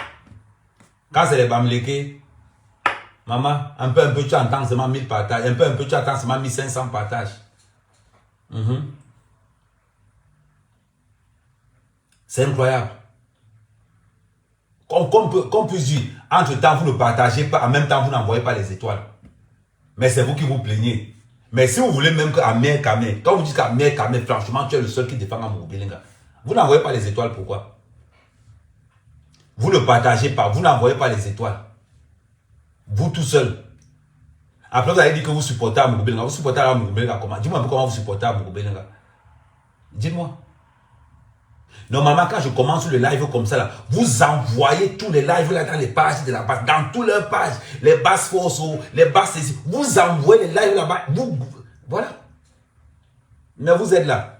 Quand c'est les Bamlékés, maman, un peu, tu entends seulement 1000 partages. Un peu, tu entends seulement 1500 partages. C'est incroyable. Qu'on puisse dire, entre-temps, vous ne partagez pas, en même temps, vous n'envoyez pas les étoiles. Mais c'est vous qui vous plaignez. Mais si vous voulez même qu'Amir Kamé, quand vous dites qu'Amir Kamé, franchement, tu es le seul qui défend Amougou Belinga, vous n'envoyez pas les étoiles, pourquoi? Vous ne partagez pas, vous n'envoyez pas les étoiles. Vous tout seul. Après, vous allez dire que vous supportez Amougou Belinga. Vous supportez Amougou Belinga comment? Dis-moi un peu comment vous supportez Amougou Belinga. Dites-moi. Normalement, quand je commence le live comme ça, là, vous envoyez tous les lives là dans les pages de la base, dans toutes leurs pages, les bases forces, les bases, vous envoyez les lives là-bas, voilà. Mais vous êtes là.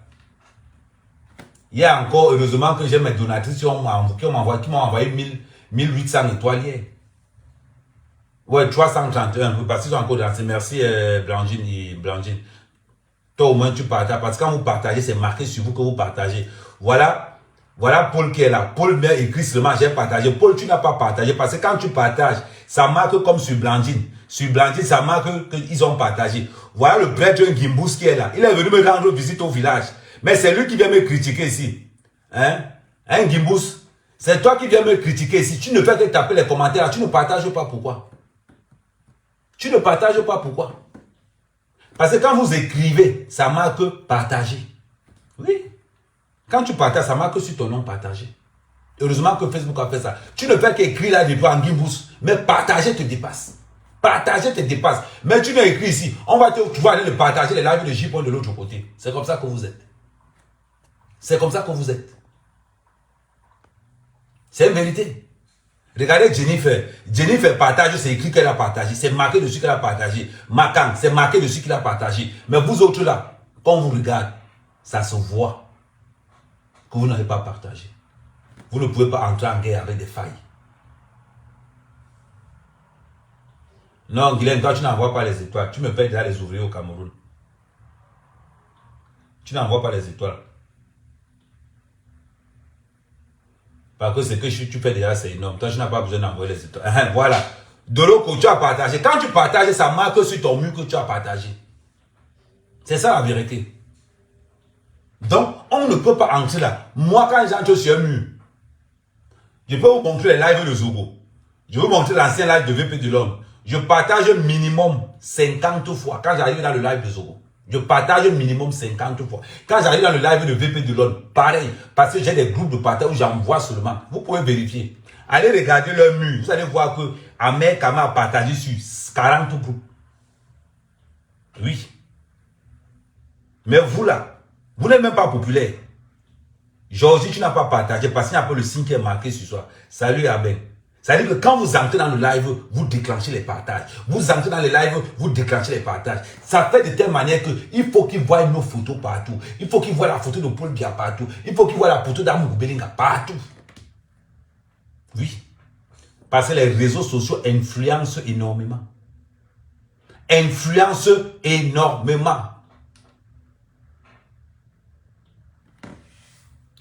Il y a encore, heureusement que j'ai mes donatrices qui m'ont envoyé 1800 étoiles hier. Ouais, 331, parce qu'ils sont encore dansés. Merci Blanchine. Toi au moins tu partages, parce que quand vous partagez, c'est marqué sur vous que vous partagez. Voilà Paul qui est là. Paul m'a écrit seulement, j'ai partagé. Paul, tu n'as pas partagé, parce que quand tu partages, ça marque comme sur Blandine. Sur Blandine, ça marque qu'ils ont partagé. Voilà le prêtre Gimbous qui est là. Il est venu me rendre visite au village. Mais c'est lui qui vient me critiquer ici. Hein Gimbous? C'est toi qui viens me critiquer ici. Tu ne fais que taper les commentaires. Tu ne partages pas, pourquoi? Tu ne partages pas, pourquoi? Parce que quand vous écrivez, ça marque partager. Oui. Quand tu partages, ça marque sur ton nom partagé. Heureusement que Facebook a fait ça. Tu ne fais qu'écrire là depuis en Gimbous. Mais partager te dépasse. Partager te dépasse. Mais tu n'as écrit ici. On va te trouver aller le partager les lives de J-Point de l'autre côté. C'est comme ça que vous êtes. C'est comme ça que vous êtes. C'est une vérité. Regardez Jennifer. Jennifer partage, c'est écrit qu'elle a partagé. C'est marqué dessus qu'elle a partagé. Macan, c'est marqué dessus qu'il a partagé. Mais vous autres là, quand on vous regarde, ça se voit que vous n'avez pas partagé. Vous ne pouvez pas entrer en guerre avec des failles. Non, Guylaine, toi tu n'envoies pas les étoiles. Tu me payes déjà les ouvriers au Cameroun. Tu n'envoies pas les étoiles. Parce que ce que tu fais déjà, c'est énorme. Toi, tu n'as pas besoin d'envoyer les étoiles. Voilà. De l'autre, tu as partagé. Quand tu partages, ça marque sur ton mur que tu as partagé. C'est ça la vérité. Donc, on ne peut pas entrer là. Moi, quand j'entre sur un mur, je peux vous montrer les lives de Zogo. Je vais vous montrer l'ancien live de VP de l'homme. Je partage minimum 50 fois quand j'arrive dans le live de Zogo. Je partage minimum 50 fois. Quand j'arrive dans le live de VP de l'homme, pareil. Parce que j'ai des groupes de partage où j'envoie seulement. Vous pouvez vérifier. Allez regarder leur mur. Vous allez voir que Ahmed Kama a partagé sur 40 groupes. Oui. Mais vous là, vous n'êtes même pas populaire. Georgie, tu n'as pas partagé parce qu'il y a un peu le signe qui est marqué sur soi. Salut Abel. Ça veut dire que quand vous entrez dans le live, vous déclenchez les partages. Vous entrez dans le live, vous déclenchez les partages. Ça fait de telle manière qu'il faut qu'ils voient nos photos partout. Il faut qu'ils voient la photo de Paul Biya partout. Il faut qu'ils voient la photo d'Amougou Belinga partout. Oui. Parce que les réseaux sociaux influencent énormément. Influencent énormément.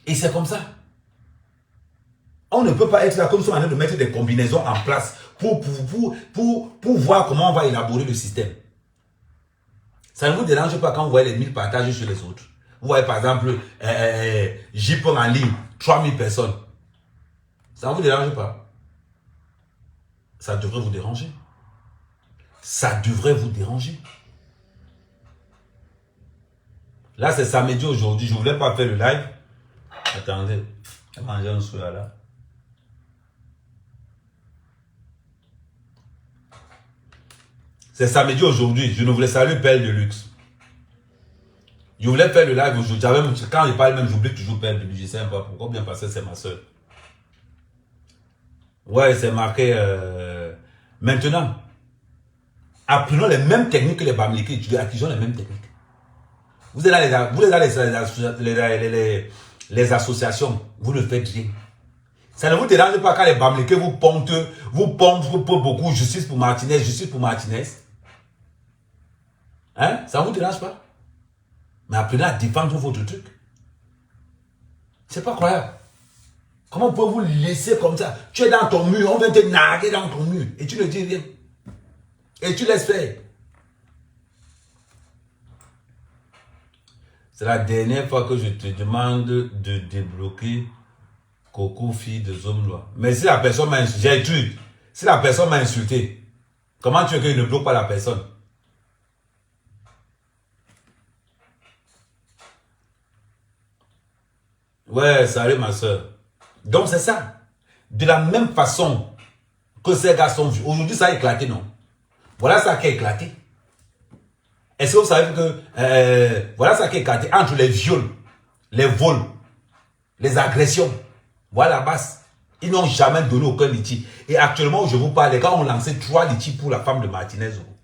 Et c'est comme ça. On ne peut pas être là comme si on allait de mettre des combinaisons en place pour voir comment on va élaborer le système. Ça ne vous dérange pas quand vous voyez les 1000 partages sur les autres. Vous voyez par exemple, Jipon en ligne, 3000 personnes. Ça ne vous dérange pas? Ça devrait vous déranger. Ça devrait vous déranger. Là, c'est samedi aujourd'hui. Je ne voulais pas faire le live. Attendez, je vais manger un soya là. C'est samedi aujourd'hui. Je ne voulais saluer Pelle de Luxe. Je voulais faire le live aujourd'hui. Quand je parle même, j'oublie toujours Pelle de Luxe. Je ne sais pas pourquoi, bien parce que c'est ma soeur. Ouais, c'est marqué. Maintenant, apprenons les mêmes techniques que les Bamileke. Utilisons les mêmes techniques. Vous êtes dans les associations, vous ne faites rien. Ça ne vous dérange pas quand les Bamileke vous pompent pour beaucoup, justice pour Martinez, justice pour Martinez. Hein? Ça ne vous dérange pas? Mais apprenez à défendre votre truc. C'est pas croyable. Comment pouvez-vous laisser comme ça? Tu es dans ton mur, on vient te narguer dans ton mur et tu ne dis rien. Et tu laisses faire. C'est la dernière fois que je te demande de débloquer Coco, fille de Zomlois. Mais si la personne m'a insulté, j'ai un truc. Si la personne m'a insulté, comment tu veux que je ne bloque pas la personne? Ouais, salut ma soeur. Donc c'est ça. De la même façon que ces gars sont vus. Aujourd'hui, ça a éclaté, non? Voilà ça qui a éclaté. Est-ce que vous savez que voilà ça qui est éclaté entre les viols, les vols, les agressions. Voilà la base. Ils n'ont jamais donné aucun litige. Et actuellement, où je vous parle, les gars ont lancé 3 litiges pour la femme de Martinez Zoro.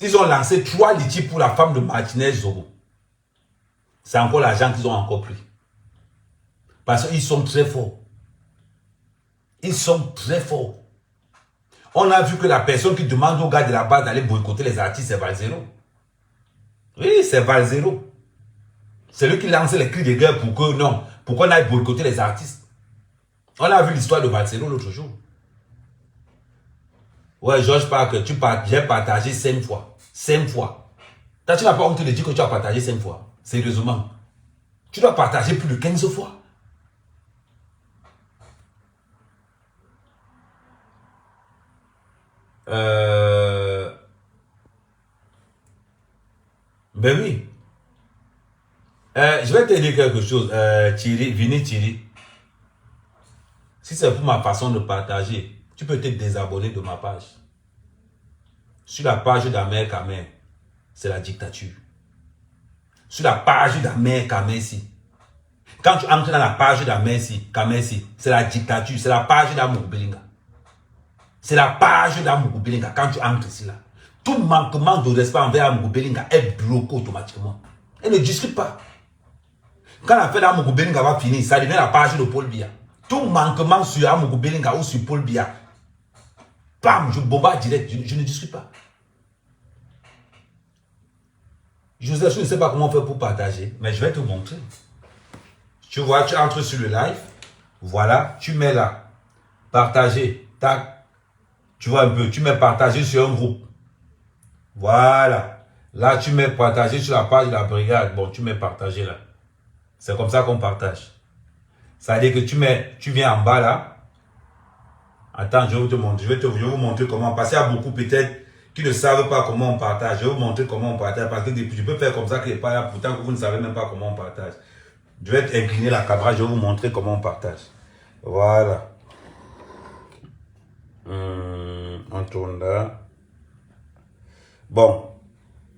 Ils ont lancé 3 litiges pour la femme de Martinez Zoro. C'est encore l'argent qu'ils ont encore pris. Parce qu'ils sont très forts. Ils sont très forts. On a vu que la personne qui demande aux gars de la base d'aller boycotter les artistes, c'est Valzero. Oui, c'est Valzero. C'est lui qui lance les cris de guerre pour que non, pour qu'on aille boycotter les artistes. On a vu l'histoire de Valzero l'autre jour. Ouais, Georges Parker, j'ai partagé 5 fois. 5 fois. Toi, tu n'as pas honte de dire que tu as partagé 5 fois. Sérieusement. Tu dois partager plus de 15 fois. Ben oui. Je vais te dire quelque chose. Vini Thierry. Si c'est pour ma façon de partager, tu peux te désabonner de ma page. Sur la page d'Ahmed Kamé, c'est la dictature. Sur la page d'Ahmed Kamé, quand tu entres dans la page d'Ahmed Kamé, c'est la dictature. C'est la page d'Amougou Belinga. C'est la page d'Amougou Belinga. Quand tu entres ici, là, tout manquement de respect envers Amougou Belinga est bloqué automatiquement. Elle ne discute pas. Quand l'affaire d'Amougou Belinga va finir, ça devient la page de Paul Biya. Tout manquement sur Amougou Belinga ou sur Paul Biya, bam, je bombarde direct, je ne discute pas. Joseph, je ne sais pas comment faire pour partager, mais je vais te montrer. Tu vois, tu entres sur le live, voilà, tu mets là, partager, tac, tu vois un peu, tu mets partager sur un groupe. Voilà, là tu mets partager sur la page de la brigade, bon, tu mets partager là. C'est comme ça qu'on partage. Ça veut dire que tu viens en bas là. Attends, je vais te montrer. Je vais vous montrer comment. Parce qu'il y a beaucoup peut-être qui ne savent pas comment on partage. Je vais vous montrer comment on partage. Parce que je peux faire comme ça qu'il n'est pas là. Pourtant que vous ne savez même pas comment on partage. Je vais incliner la caméra. Je vais vous montrer comment on partage. Voilà. On tourne là. Bon,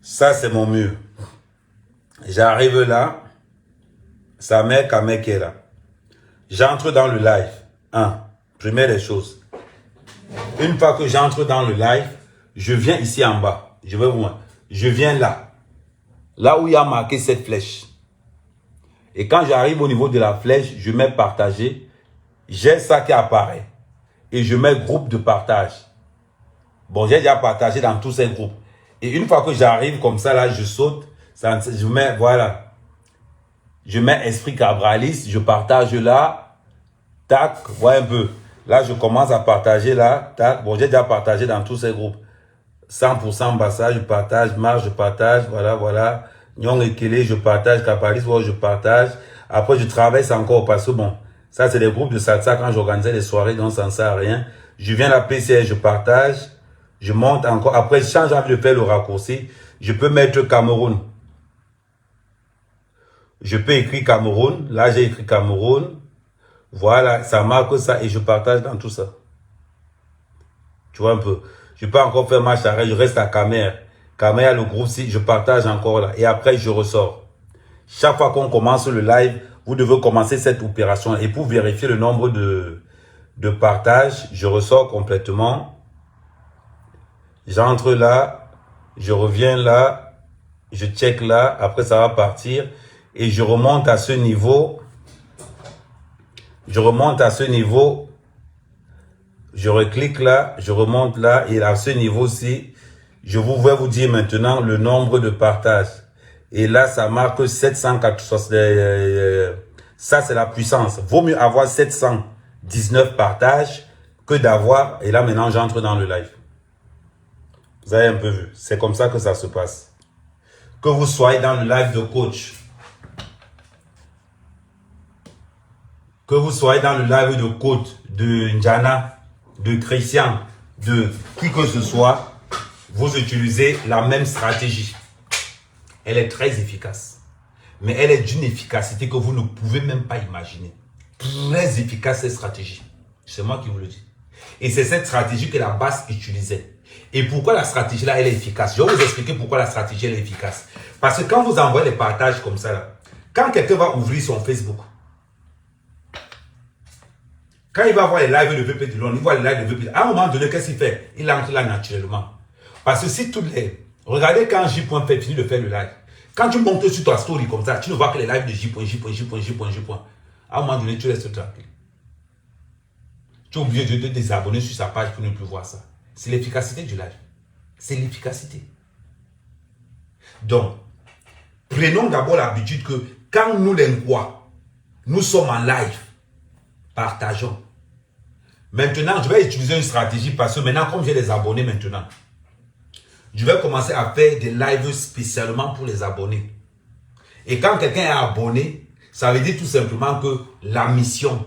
ça c'est mon mur. J'arrive là. Sa mère Kamé qui est là. J'entre dans le live. Première des choses. Une fois que j'entre dans le live, je viens ici en bas. Je viens là. Là où il y a marqué cette flèche. Et quand j'arrive au niveau de la flèche, je mets partager. J'ai ça qui apparaît. Et je mets groupe de partage. Bon, j'ai déjà partagé dans tous ces groupes. Et une fois que j'arrive comme ça, là, je saute. Je mets, voilà. Je mets Esprit Cabraliste. Je partage là. Tac, voilà un peu. Là, je commence à partager là. Tac. Bon, j'ai déjà partagé dans tous ces groupes. 100% Bassa, je partage. Marche, je partage. Voilà, voilà. Nyong Ekele, je partage. Cabraliste, je partage. Après, je traverse encore parce que bon, ça, c'est des groupes de salsa quand j'organisais des soirées, donc ça ne sert à rien. Je viens à la PCS, je partage. Je monte encore. Après, si j'ai envie de faire le raccourci, je peux mettre Cameroun. Je peux écrire Cameroun. Là, j'ai écrit Cameroun. Voilà, ça marque ça et je partage dans tout ça. Tu vois un peu. Je peux encore faire marche arrière, je reste à Camer. Camer, le groupe, si je partage encore là. Et après, je ressors. Chaque fois qu'on commence le live, vous devez commencer cette opération. Et pour vérifier le nombre de partages, je ressors complètement. J'entre là, je reviens là, je check là, après ça va partir. Et je remonte à ce niveau. Je remonte à ce niveau. Je reclique là, je remonte là. Et à ce niveau-ci, je vais vous dire maintenant le nombre de partages. Et là, ça marque 780. Ça, c'est la puissance. Vaut mieux avoir 719 partages que d'avoir. Et là, maintenant, j'entre dans le live. Vous avez un peu vu. C'est comme ça que ça se passe. Que vous soyez dans le live de coach. Que vous soyez dans le live de coach, de Njana, de Christian, de qui que ce soit, vous utilisez la même stratégie. Elle est très efficace. Mais elle est d'une efficacité que vous ne pouvez même pas imaginer. Très efficace cette stratégie. C'est moi qui vous le dis. Et c'est cette stratégie que la base utilisait. Et pourquoi la stratégie là, elle est efficace? Je vais vous expliquer pourquoi la stratégie elle est efficace. Parce que quand vous envoyez les partages comme ça, là, quand quelqu'un va ouvrir son Facebook, quand il va voir les lives de VP de Londres, il voit les lives de VP. À un moment donné, qu'est-ce qu'il fait? Il entre là naturellement. Parce que si toutes les... Regardez quand J.fait finit de faire le live. Quand tu montes sur ta story comme ça, tu ne vois que les lives de J. À un moment donné, tu restes tranquille. Tu es obligé de te désabonner sur sa page pour ne plus voir ça. C'est l'efficacité du live. C'est l'efficacité. Donc, prenons d'abord l'habitude que quand nous les quoi, nous sommes en live. Partageons. Maintenant, je vais utiliser une stratégie parce que maintenant, comme j'ai les abonnés maintenant, je vais commencer à faire des lives spécialement pour les abonnés. Et quand quelqu'un est abonné, ça veut dire tout simplement que la mission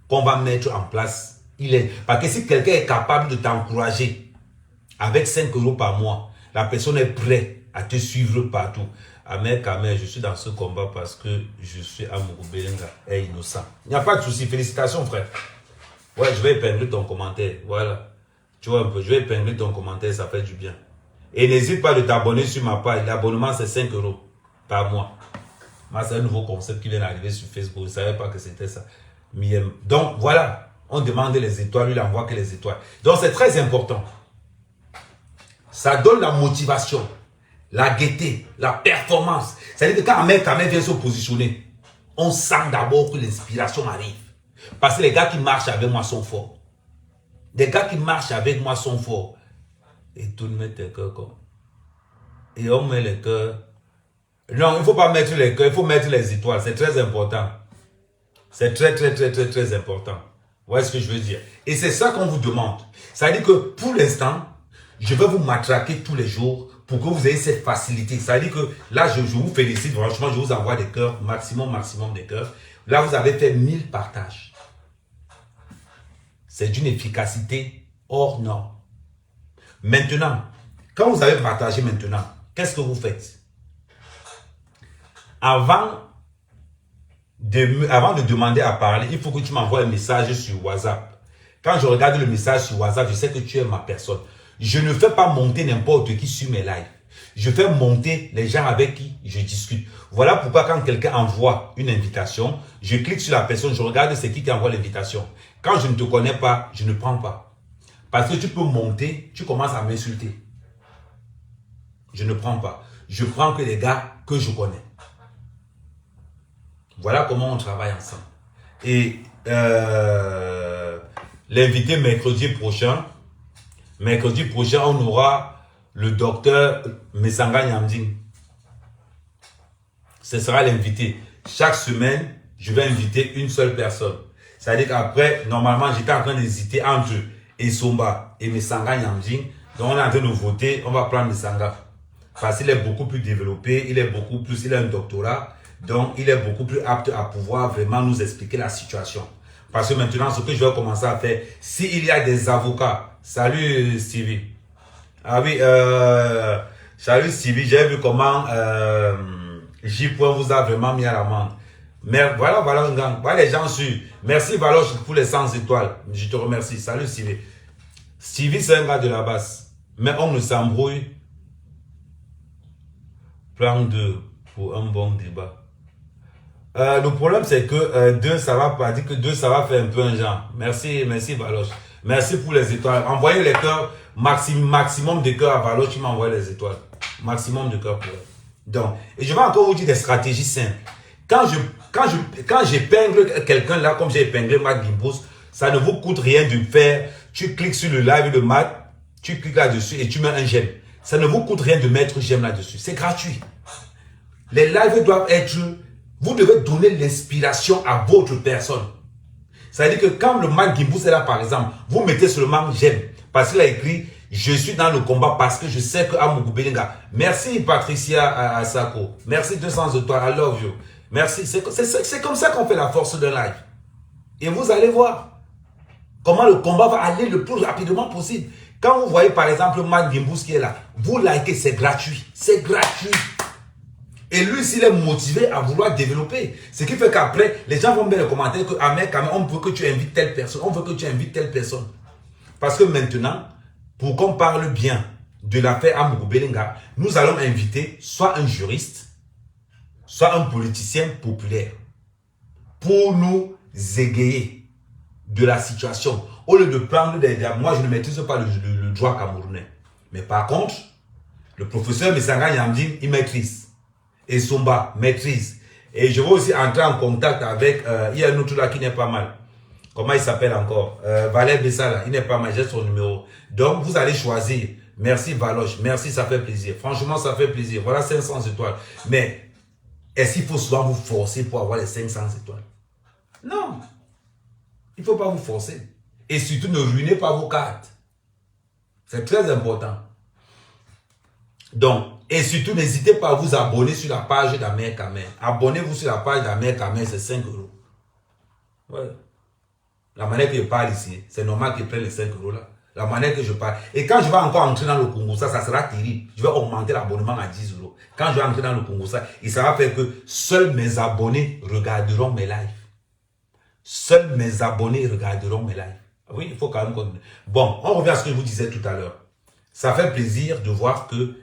qu'on va mettre en place, il est... Parce que si quelqu'un est capable de t'encourager avec 5 € par mois, la personne est prête à te suivre partout. Amen, je suis dans ce combat parce que je suis Amourou Belenga et innocent. Il n'y a pas de souci. Félicitations, frère. Ouais, je vais épingler ton commentaire. Voilà. Tu vois un peu, je vais épingler ton commentaire, ça fait du bien. Et n'hésite pas de t'abonner sur ma page. L'abonnement, c'est 5 € par mois. Moi, c'est un nouveau concept qui vient d'arriver sur Facebook. Je ne savais pas que c'était ça. Donc, voilà. On demande les étoiles, lui, il n'envoie que les étoiles. Donc, c'est très important. Ça donne la motivation, la gaieté, la performance. C'est-à-dire que quand Ahmed vient se positionner, on sent d'abord que l'inspiration arrive. Parce que les gars qui marchent avec moi sont forts. Les gars qui marchent avec moi sont forts. Et tout le met tes cœurs comme. Et on met les cœurs. Non, il ne faut pas mettre les cœurs, il faut mettre les étoiles. C'est très important. C'est très important. Vous voyez ce que je veux dire? Et c'est ça qu'on vous demande. Ça veut dire que pour l'instant, je vais vous matraquer tous les jours pour que vous ayez cette facilité. Ça veut dire que là, je vous félicite. Franchement, je vous envoie des cœurs, maximum des cœurs. Là, vous avez fait 1000 partages. C'est d'une efficacité hors norme. Maintenant, quand vous avez partagé maintenant, qu'est-ce que vous faites? Avant de demander à parler, il faut que tu m'envoies un message sur WhatsApp. Quand je regarde le message sur WhatsApp, je sais que tu es ma personne. Je ne fais pas monter n'importe qui sur mes lives. Je fais monter les gens avec qui je discute. Voilà pourquoi quand quelqu'un envoie une invitation, je clique sur la personne, je regarde c'est qui envoie l'invitation. Quand je ne te connais pas, je ne prends pas. Parce que tu peux monter, tu commences à m'insulter. Je ne prends pas. Je prends que les gars que je connais. Voilà comment on travaille ensemble. Et l'invité mercredi prochain, on aura le docteur Mesanga Nyamding. Ce sera l'invité. Chaque semaine, je vais inviter une seule personne. C'est-à-dire qu'après, normalement, j'étais en train d'hésiter entre Esomba et Mesanga Nyamding. Donc, on est en train de voter. On va prendre Mesanga. Parce qu'il est beaucoup plus développé. Il a un doctorat. Donc, il est beaucoup plus apte à pouvoir vraiment nous expliquer la situation. Parce que maintenant, ce que je vais commencer à faire, s'il y a des avocats. Salut Stevie. Ah oui, salut Stevie. J'ai vu comment J. vous a vraiment mis à l'amende. Mais voilà, voilà les gens sûrs. Merci Valoche pour les 100 étoiles. Je te remercie. Salut Stevie. Stevie, c'est un gars de la base. Mais on ne s'embrouille. Plan 2 pour un bon débat. Le problème, c'est que 2, ça va pas dire que 2, ça va faire un peu un genre. Merci Valoche. Merci pour les étoiles. Envoyez les cœurs, maximum de cœurs à Valoche, tu m'envoies les étoiles. Maximum de cœurs pour elle. Donc, et je vais encore vous dire des stratégies simples. Quand j'épingle quelqu'un là, comme j'ai épinglé Matt Gimbos, ça ne vous coûte rien de faire. Tu cliques sur le live de Matt, tu cliques là-dessus et tu mets un j'aime. Ça ne vous coûte rien de mettre j'aime là-dessus. C'est gratuit. Les lives doivent être... Vous devez donner l'inspiration à votre personne. C'est-à-dire que quand le Matt Gimbos est là, par exemple, vous mettez seulement j'aime. Parce qu'il a écrit « Je suis dans le combat parce que je sais que Amougou Belinga. » Merci Patricia Asako. Merci 200 étoiles. I love you. Merci. C'est comme ça qu'on fait la force de live. Et vous allez voir comment le combat va aller le plus rapidement possible. Quand vous voyez par exemple Matt Gimbos qui est là, vous likez, c'est gratuit. C'est gratuit. Et lui, s'il est motivé à vouloir développer, ce qui fait qu'après, les gens vont mettre les commentaires que, ah mec, on veut que tu invites telle personne, on veut que tu invites telle personne. Parce que maintenant, pour qu'on parle bien de l'affaire Amougou Belinga, nous allons inviter soit un juriste, soit un politicien populaire, pour nous égayer de la situation. Au lieu de prendre des... Moi, je ne maîtrise pas le droit camerounais. Mais par contre, le professeur Mesanga Nyamding, il maîtrise. Et Somba maîtrise. Et je vais aussi entrer en contact avec, il y a un autre là qui n'est pas mal. Comment il s'appelle encore? Valère Bessala, il n'est pas mal, j'ai son numéro. Donc, vous allez choisir. Merci Valoche, merci, ça fait plaisir. Franchement, ça fait plaisir. Voilà 500 étoiles. Mais, est-ce qu'il faut souvent vous forcer pour avoir les 500 étoiles? Non. Il ne faut pas vous forcer. Et surtout, ne ruinez pas vos cartes. C'est très important. Donc, et surtout, n'hésitez pas à vous abonner sur la page d'Amer Kamer. Abonnez-vous sur la page d'Amer Kamer, c'est 5 euros. Ouais. La manière que je parle ici, c'est normal qu'ils prennent les 5 euros là. La manière que je parle. Et quand je vais encore entrer dans le Congo, ça sera terrible. Je vais augmenter l'abonnement à 10 euros. Quand je vais entrer dans le Congo, et ça va faire que seuls mes abonnés regarderont mes lives. Seuls mes abonnés regarderont mes lives. Oui, il faut quand même... Bon, on revient à ce que je vous disais tout à l'heure. Ça fait plaisir de voir que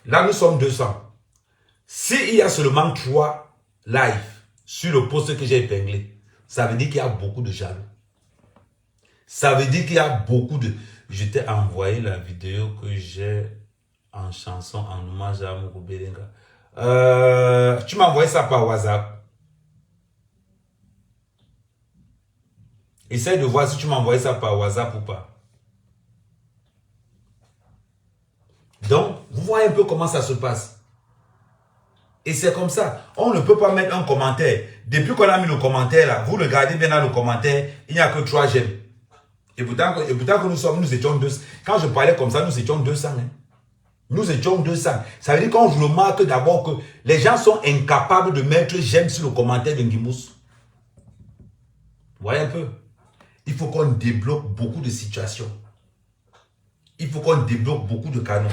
là, nous sommes 200. S'il y a seulement 3 lives sur le post que j'ai épinglé, ça veut dire qu'il y a beaucoup de jaloux. Ça veut dire qu'il y a beaucoup de... Je t'ai envoyé la vidéo que j'ai en chanson en hommage à Amougou Belinga. Tu m'as envoyé ça par WhatsApp. Essaye de voir si tu m'as envoyé ça par WhatsApp ou pas. Donc, vous voyez un peu comment ça se passe. Et c'est comme ça. On ne peut pas mettre un commentaire. Depuis qu'on a mis le commentaire là, vous regardez bien dans le commentaire, il n'y a que 3 j'aime. Et pourtant que nous étions 200. Quand je parlais comme ça, nous étions 200. Hein. Nous étions 200. Ça veut dire qu'on remarque d'abord que les gens sont incapables de mettre j'aime sur le commentaire de Gimbos. Vous voyez un peu? Il faut qu'on débloque beaucoup de situations. Il faut qu'on débloque beaucoup de canaux.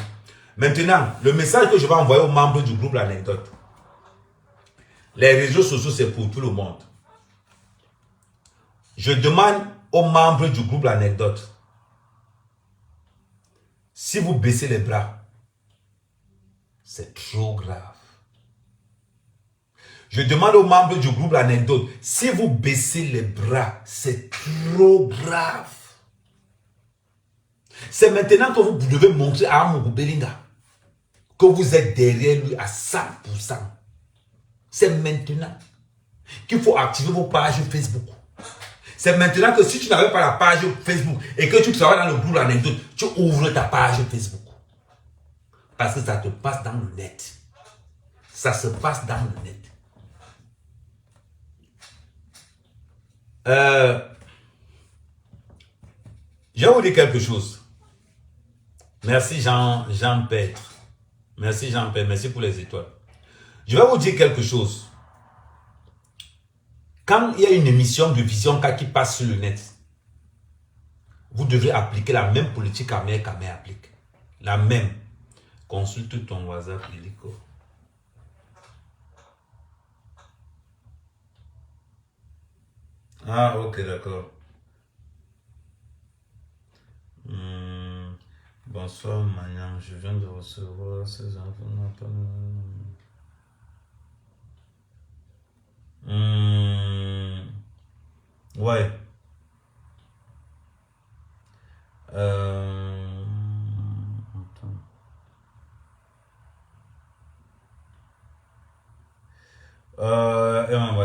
Maintenant, le message que je vais envoyer aux membres du groupe L'Anecdote. Les réseaux sociaux, c'est pour tout le monde. Je demande aux membres du groupe L'Anecdote, si vous baissez les bras, c'est trop grave. Je demande aux membres du groupe L'Anecdote, si vous baissez les bras, c'est trop grave. C'est maintenant que vous devez montrer à Amougou Belinga que vous êtes derrière lui à 100%. C'est maintenant qu'il faut activer vos pages Facebook. C'est maintenant que si tu n'avais pas la page Facebook et que tu travailles dans le groupe L'Anecdote, tu ouvres ta page Facebook. Parce que ça te passe dans le net. Ça se passe dans le net. Je vais vous dire quelque chose. Merci Jean-Pêtre. Merci Jean-Pêtre. Merci pour les étoiles. Je vais vous dire quelque chose. Quand il y a une émission de Vision K qui passe sur le net, vous devez appliquer la même politique qu'Amé applique. La même. Consulte ton WhatsApp, Lilico. Ah, ok, d'accord. Bonsoir, Manian. Je viens de recevoir ces enfants. Ouais.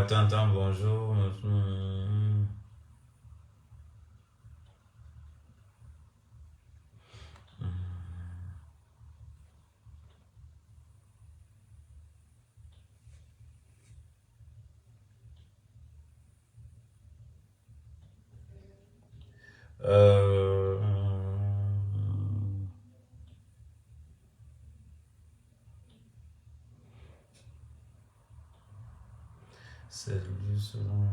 Attends, bonjour. C'est lui selon...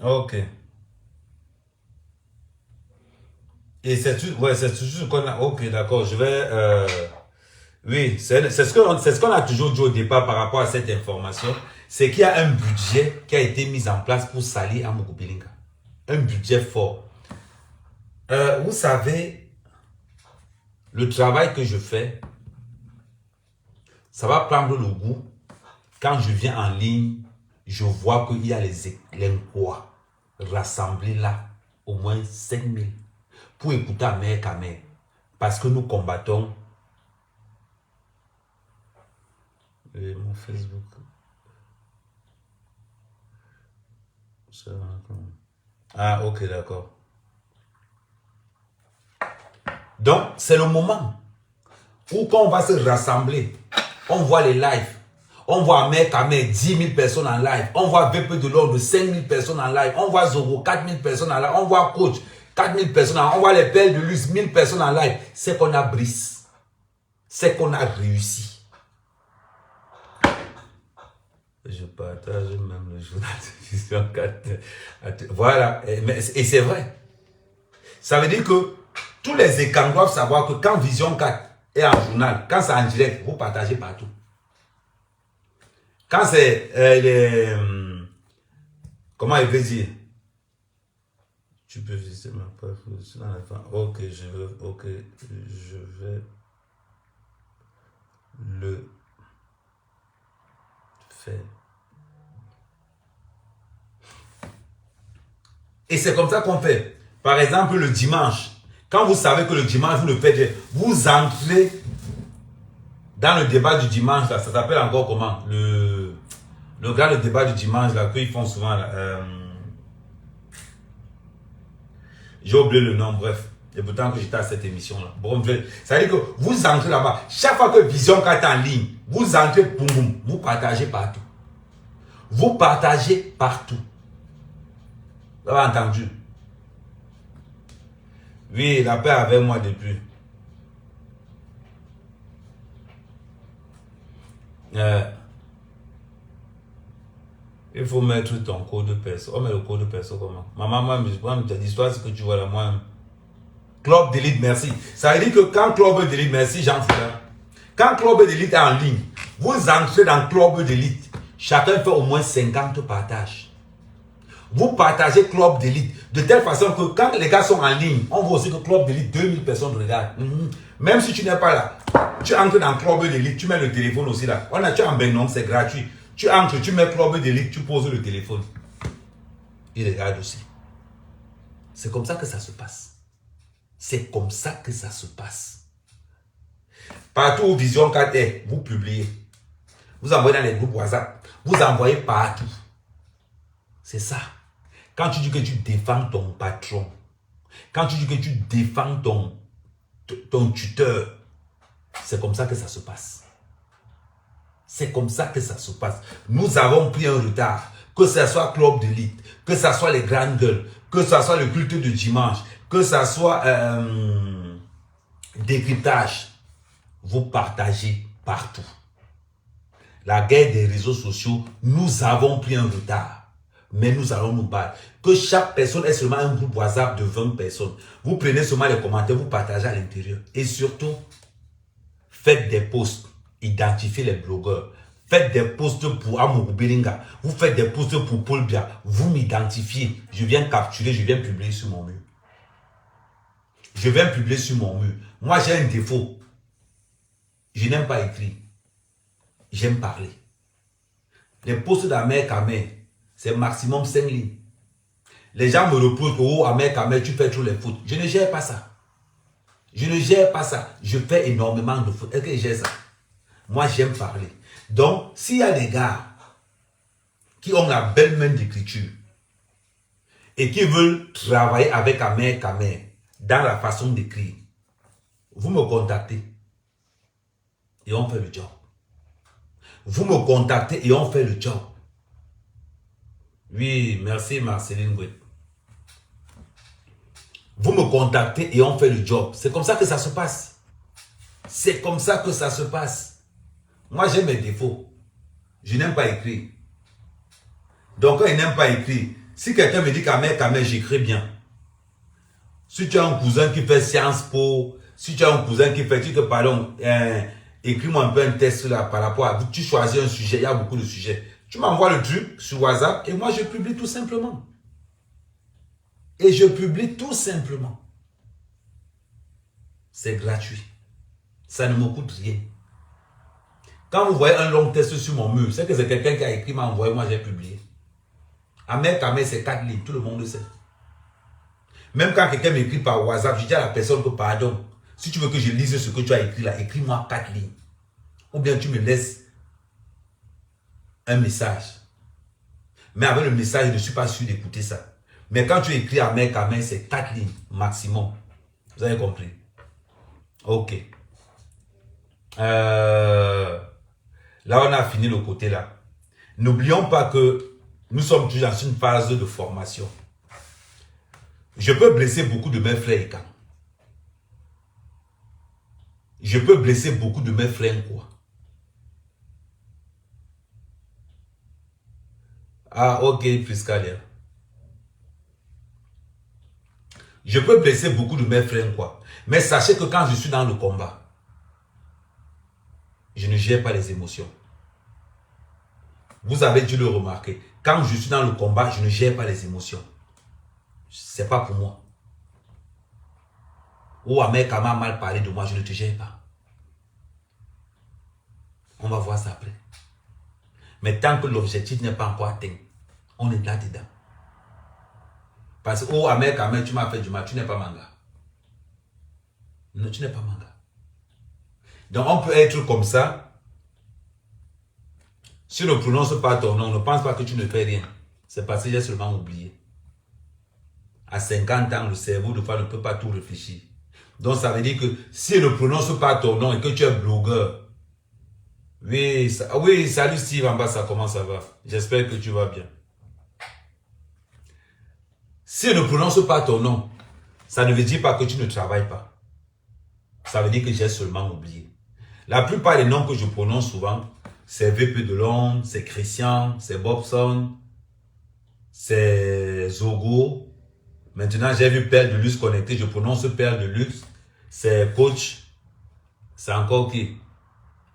Ok. Et c'est ouais, c'est toujours ce qu'on a. Ok, d'accord. Je vais. Oui, c'est ce qu'on a toujours dit au départ par rapport à cette information. C'est qu'il y a un budget qui a été mis en place pour salir Amougou Belinga. Un budget fort. Vous savez, le travail que je fais, ça va prendre le goût. Quand je viens en ligne, je vois qu'il y a les quoi rassemblés là, au moins 5000 pour écouter Amé Kamé. Parce que nous combattons. Et mon Facebook. Ah, ok, d'accord. Donc, c'est le moment où quand on va se rassembler, on voit les lives. On voit Amé Kamé, 10 000 personnes en live. On voit VP de l'ordre, 5 000 personnes en live. On voit Zoro, 4 000 personnes en live. On voit Coach, 4 000 personnes en live. On voit les Pelles de Luce, 1000 personnes en live. C'est qu'on a brisé. C'est qu'on a réussi. Je partage même le journal de Vision 4. Voilà. Et c'est vrai. Ça veut dire que tous les écrans doivent savoir que quand Vision 4 est en journal, quand c'est en direct, vous partagez partout. Quand c'est comment il veut dire? Tu peux visiter ma page dans la fin. Ok, je vais le faire. Et c'est comme ça qu'on fait. Par exemple, le dimanche, quand vous savez que le dimanche, vous le faites, vous entrez dans le débat du dimanche, là, ça s'appelle encore comment? Le débat du dimanche, là, qu'ils font souvent, là, j'ai oublié le nom, bref. Et pourtant que j'étais à cette émission-là. Bon, ça veut dire que vous entrez là-bas. Chaque fois que Vision 4 est en ligne, vous entrez, boum, boum, vous partagez partout. Vous partagez partout. Vous avez entendu? Oui, la paix avec moi depuis. Il faut mettre ton code perso. On met le code perso comment? Maman, moi, l'histoire, ce que tu vois là, moi. Club d'élite, merci. Ça veut dire que quand Club d'élite, merci Jean Foulin. Quand Club d'élite est en ligne, vous entrez dans Club d'élite. Chacun fait au moins 50 partages. Vous partagez Club d'élite de telle façon que quand les gars sont en ligne, on voit aussi que Club d'élite, 2000 personnes regardent. Même si tu n'es pas là, tu entres dans Club d'élite, tu mets le téléphone aussi là. Tu es en Benon, c'est gratuit. Tu entres, tu mets Club d'élite, tu poses le téléphone. Il regarde aussi. C'est comme ça que ça se passe. C'est comme ça que ça se passe. Partout où Vision 4 est, vous publiez. Vous envoyez dans les groupes WhatsApp. Vous envoyez partout. C'est ça. Quand tu dis que tu défends ton patron, quand tu dis que tu défends ton tuteur, c'est comme ça que ça se passe. C'est comme ça que ça se passe. Nous avons pris un retard. Que ce soit Club d'élite, que ce soit les grandes gueules, que ce soit le culte de dimanche, que ce soit décryptage. Vous partagez partout. La guerre des réseaux sociaux, nous avons pris un retard. Mais nous allons nous battre. Que chaque personne ait seulement un groupe WhatsApp de 20 personnes. Vous prenez seulement les commentaires, vous partagez à l'intérieur. Et surtout, faites des posts. Identifiez les blogueurs. Faites des posts pour Amourou Belinga. Vous faites des posts pour Paul Bia. Vous m'identifiez. Je viens capturer, je viens publier sur mon mur. Je viens publier sur mon mur. Moi, j'ai un défaut. Je n'aime pas écrire. J'aime parler. Les posts d'Amer Kamé, c'est maximum 5 lignes. Les gens me reprochent, oh Amer Kamé, tu fais trop les fautes. Je ne gère pas ça. Je ne gère pas ça. Je fais énormément de fautes. Est-ce que je gère ça? Moi, j'aime parler. Donc, s'il y a des gars qui ont la belle main d'écriture et qui veulent travailler avec Amer Kamé dans la façon d'écrire, vous me contactez et on fait le job. Vous me contactez et on fait le job. Oui, merci Marceline Gouet. Vous me contactez et on fait le job. C'est comme ça que ça se passe. C'est comme ça que ça se passe. Moi, j'ai mes défauts. Je n'aime pas écrire. Donc, quand il n'aime pas écrire, si quelqu'un me dit qu'Amer Kamé, j'écris bien. Si tu as un cousin qui fait Sciences Po, si tu as un cousin qui fait, tu que pardon, écris-moi un peu un test là par rapport à, tu choisis un sujet, il y a beaucoup de sujets. Tu m'envoies le truc sur WhatsApp et moi je publie tout simplement. Et je publie tout simplement. C'est gratuit. Ça ne me coûte rien. Quand vous voyez un long test sur mon mur, c'est que c'est quelqu'un qui a écrit, m'a envoyé, moi j'ai publié. Amer Kamé, c'est 4 lignes, tout le monde le sait. Même quand quelqu'un m'écrit par WhatsApp, je dis à la personne que pardon, si tu veux que je lise ce que tu as écrit là, écris-moi 4 lignes. Ou bien tu me laisses un message. Mais avec le message, je ne suis pas sûr d'écouter ça. Mais quand tu écris Amer Kamé, c'est 4 lignes maximum. Vous avez compris? Ok. Là, on a fini le côté là. N'oublions pas que nous sommes toujours dans une phase de formation. Je peux blesser beaucoup de mes frères quand. Je peux blesser beaucoup de mes frères quoi. Ah, ok, Priscalia. Je peux blesser beaucoup de mes frères quoi. Mais sachez que quand je suis dans le combat, je ne gère pas les émotions. Vous avez dû le remarquer. Quand je suis dans le combat, je ne gère pas les émotions. C'est pas pour moi. Ou Amer Kamé a mal parlé de moi, je ne te gère pas. On va voir ça après. Mais tant que l'objectif n'est pas encore atteint, on est là-dedans. Parce que, oh Amer Kamé, tu m'as fait du mal, tu n'es pas manga. Non, tu n'es pas manga. Donc on peut être comme ça. Si on ne prononce pas ton nom, ne pense pas que tu ne fais rien. C'est parce que j'ai seulement oublié. À 50 ans, le cerveau de fois ne peut pas tout réfléchir. Donc ça veut dire que si on ne prononce pas ton nom et que tu es blogueur, oui, salut Steve Ambassa, comment ça va? J'espère que tu vas bien. Si on ne prononce pas ton nom, ça ne veut dire pas que tu ne travailles pas. Ça veut dire que j'ai seulement oublié. La plupart des noms que je prononce souvent, c'est VP de Londres, c'est Christian, c'est Bobson, c'est Zogo. Maintenant, j'ai vu Perle de Luxe connecté, je prononce Perle de Luxe. C'est Coach. C'est encore qui?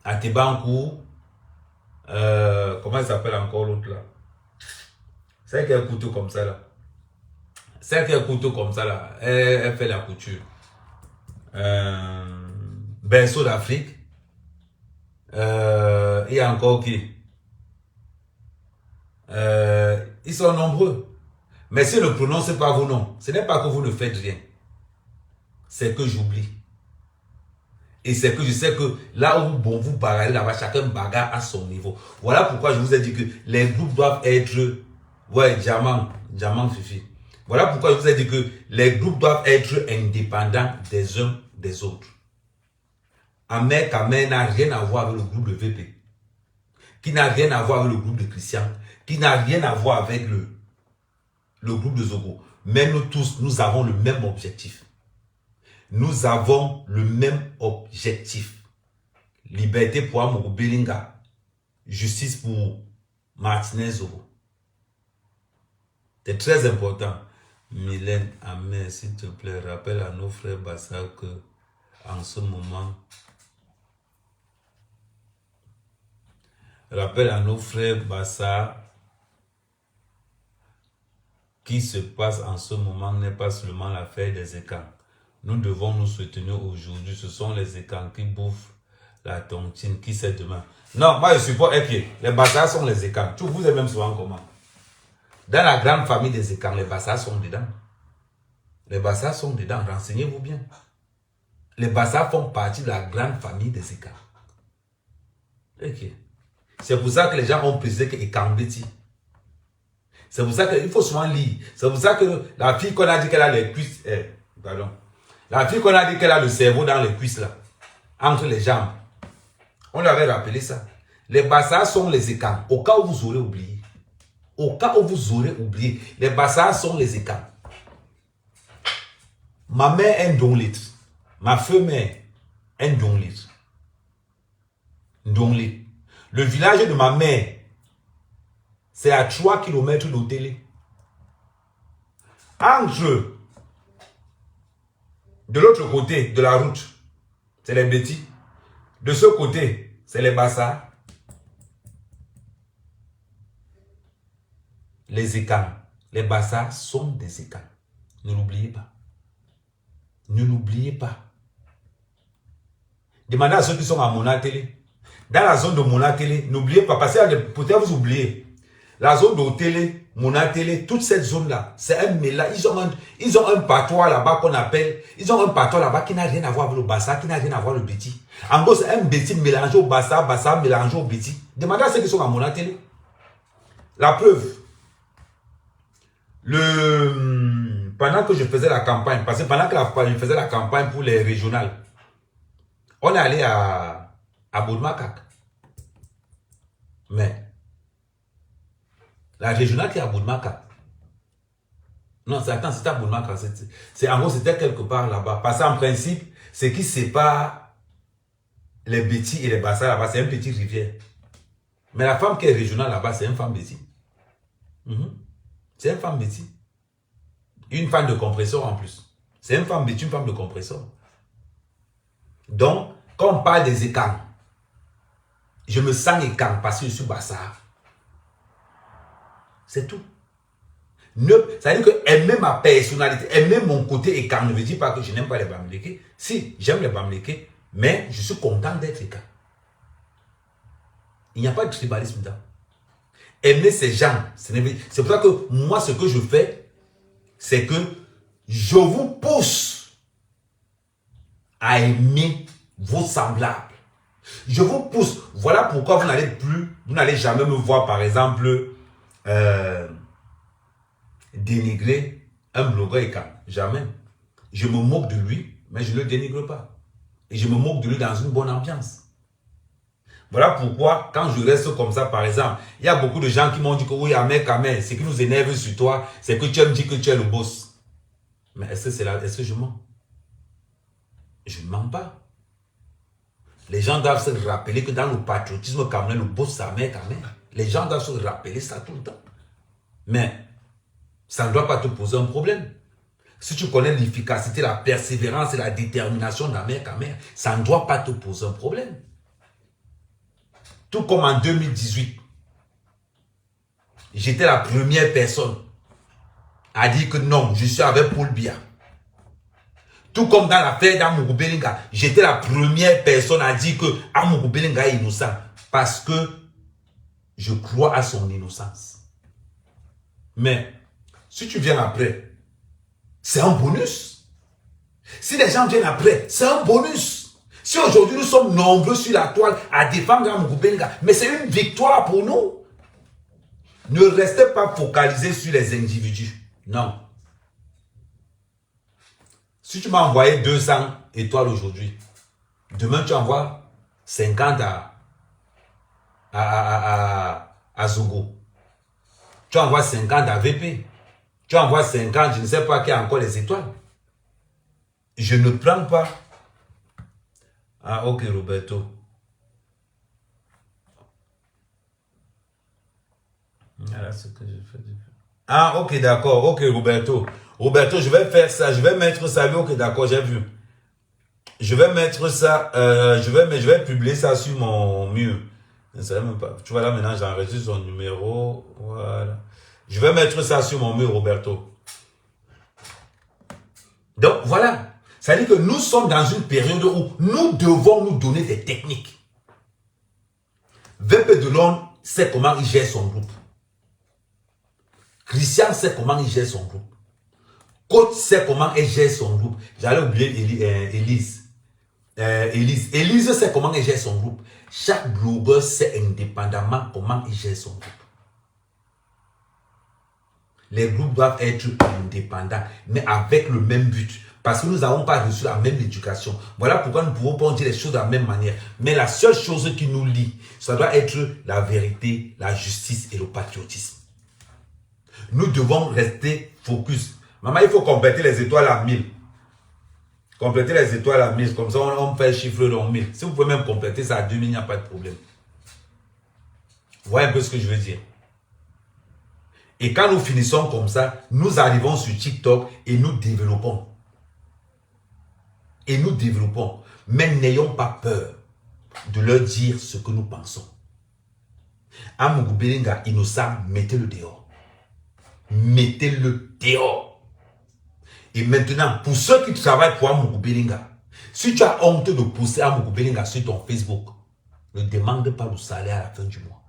Atibankou. Comment il s'appelle encore l'autre là? C'est qui a un couteau comme ça là. Celle qui a un couteau comme ça là, elle fait la couture. Berceau d'Afrique. Il y a encore qui? Ils sont nombreux. Mais si je ne prononce pas vos noms, ce n'est pas que vous ne faites rien. C'est que j'oublie. Et c'est que je sais que là où bon, vous parlez là-bas, chacun bagarre à son niveau. Voilà pourquoi je vous ai dit que les groupes doivent être... Ouais, diamant Fifi. Voilà pourquoi je vous ai dit que les groupes doivent être indépendants des uns des autres. Ahmed Kamer n'a rien à voir avec le groupe de VP. Qui n'a rien à voir avec le groupe de Christian. Qui n'a rien à voir avec le groupe de Zogo. Mais nous tous, nous avons le même objectif. Nous avons le même objectif. Liberté pour Amourou Belinga. Justice pour Martinez Zogo. C'est très important. Mylène Amen, s'il te plaît, rappelle à nos frères Bassa que en ce moment, rappelle à nos frères Bassa qui se passe en ce moment n'est pas seulement l'affaire des écans. Nous devons nous soutenir aujourd'hui. Ce sont les écans qui bouffent la tontine. Qui sait demain? Non, moi je suppose que les Bassas sont les écans. Tu vous êtes même souvent comment? Dans la grande famille des écans, les Bassas sont dedans. Les Bassas sont dedans. Renseignez-vous bien. Les Bassas font partie de la grande famille des écans. Ok. C'est pour ça que les gens ont précisé que Ekambeti. C'est pour ça qu'il faut souvent lire. C'est pour ça que la fille qu'on a dit qu'elle a les cuisses. Pardon. La fille qu'on a dit qu'elle a le cerveau dans les cuisses là. Entre les jambes. On lui avait rappelé ça. Les Bassas sont les écans. Au cas où vous aurez oublié. Au cas où vous aurez oublié. Les Bassas sont les écans. Ma mère est un don litre. Ma feu-mère est un don litre. Le village de ma mère, c'est à 3 km d'Otélé. Entre, de l'autre côté de la route, c'est les Bétis. De ce côté, c'est les Bassas. Les écans. Les Bassas sont des écans. Ne l'oubliez pas. Ne l'oubliez pas. Demandez à ceux qui sont à Mona Télé. Dans la zone de Mona Télé, n'oubliez pas, parce que peut-être vous oubliez. La zone de Télé, Mona Télé, toute cette zone-là, c'est un mélange. Ils ont un patois là-bas qu'on appelle. Ils ont un patois là-bas qui n'a rien à voir avec le Bassa, qui n'a rien à voir avec le Béti. En gros, c'est un Béti mélangé au Bassa, Bassa mélangé au Béti. Demandez à ceux qui sont à Mona Télé. La preuve. Pendant que je faisais la campagne, parce que pendant que je faisais la campagne pour les régionales, on est allé à Boudmakak. Mais la régionale qui est à Boudmakak. Non, attends, c'était à Boudmakak. En gros, c'était quelque part là-bas. Parce qu'en principe, ce qui sépare les Bétis et les Bassas là-bas, c'est une petite rivière. Mais la femme qui est régionale là-bas, c'est une femme Béti. C'est une femme Béti. Une femme de compresseur en plus. C'est une femme Béti, une femme de compresseur. Donc, quand on parle des écans, je me sens écan parce que je suis Bassa. C'est tout. Ça veut dire que aimer ma personnalité, aimer mon côté écan ne veut dire pas que je n'aime pas les Bamileke. Si, j'aime les Bamileke, mais je suis content d'être écan. Il n'y a pas de tribalisme dedans. Aimer ces gens, c'est pour ça que moi, ce que je fais, c'est que je vous pousse à aimer vos semblables. Je vous pousse. Voilà pourquoi vous n'allez jamais me voir, par exemple, dénigrer un blogueur écan. Jamais. Je me moque de lui, mais je ne le dénigre pas. Et je me moque de lui dans une bonne ambiance. Voilà pourquoi, quand je reste comme ça, par exemple, il y a beaucoup de gens qui m'ont dit que oui, Ahmed Kamer, ce qui nous énerve sur toi, c'est que tu me dis que tu es le boss. Mais est-ce que je mens? Je ne mens pas. Les gens doivent se rappeler que dans le patriotisme camerounais, le boss sa mère quand même. Les gens doivent se rappeler ça tout le temps. Mais ça ne doit pas te poser un problème. Si tu connais l'efficacité, la persévérance et la détermination de la mère Kamer, ça ne doit pas te poser un problème. Tout comme en 2018, j'étais la première personne à dire que non, je suis avec Paul Biya. Tout comme dans l'affaire d'Amougou Belinga, j'étais la première personne à dire que Amougou Belinga est innocent parce que je crois à son innocence. Mais si tu viens après, c'est un bonus. Si les gens viennent après, c'est un bonus. Si aujourd'hui nous sommes nombreux sur la toile à défendre Amougou Belinga, mais c'est une victoire pour nous. Ne restez pas focalisés sur les individus. Non. Si tu m'as envoyé 200 étoiles aujourd'hui, demain tu envoies 50 à Zogo. Tu envoies 50 à VP. Tu envoies 50, je ne sais pas qui a encore les étoiles. Je ne prends pas. Ah, ok, Roberto. Voilà ce que je fais. Ah, ok, d'accord. Ok, Roberto. Roberto, je vais faire ça. Je vais mettre ça. Ok, d'accord, j'ai vu. Je vais mettre ça. Je vais publier ça sur mon mur. Je ne sais même pas. Tu vois là, maintenant, j'enregistre son numéro. Voilà. Je vais mettre ça sur mon mur, Roberto. Donc, voilà. Ça veut dire que nous sommes dans une période où nous devons nous donner des techniques. VP Delon sait comment il gère son groupe. Christian sait comment il gère son groupe. Coach sait comment elle gère son groupe. J'allais oublier Élise. Élise sait comment elle gère son groupe. Chaque blogueur sait indépendamment comment il gère son groupe. Les groupes doivent être indépendants, mais avec le même but. Parce que nous n'avons pas reçu la même éducation. Voilà pourquoi nous ne pouvons pas dire les choses de la même manière. Mais la seule chose qui nous lie, ça doit être la vérité, la justice et le patriotisme. Nous devons rester focus. Maman, il faut compléter les étoiles à 1000. Compléter les étoiles à 1000. Comme ça, on fait le chiffre de 1000. Si vous pouvez même compléter ça à 2000, il n'y a pas de problème. Vous voyez un peu ce que je veux dire. Et quand nous finissons comme ça, nous arrivons sur TikTok et nous développons. Et nous développons. Mais n'ayons pas peur de leur dire ce que nous pensons. Amougou Belinga innocent, mettez-le dehors. Mettez-le dehors. Et maintenant, pour ceux qui travaillent pour Amougou Belinga, si tu as honte de pousser Amougou Belinga sur ton Facebook, ne demande pas le salaire à la fin du mois.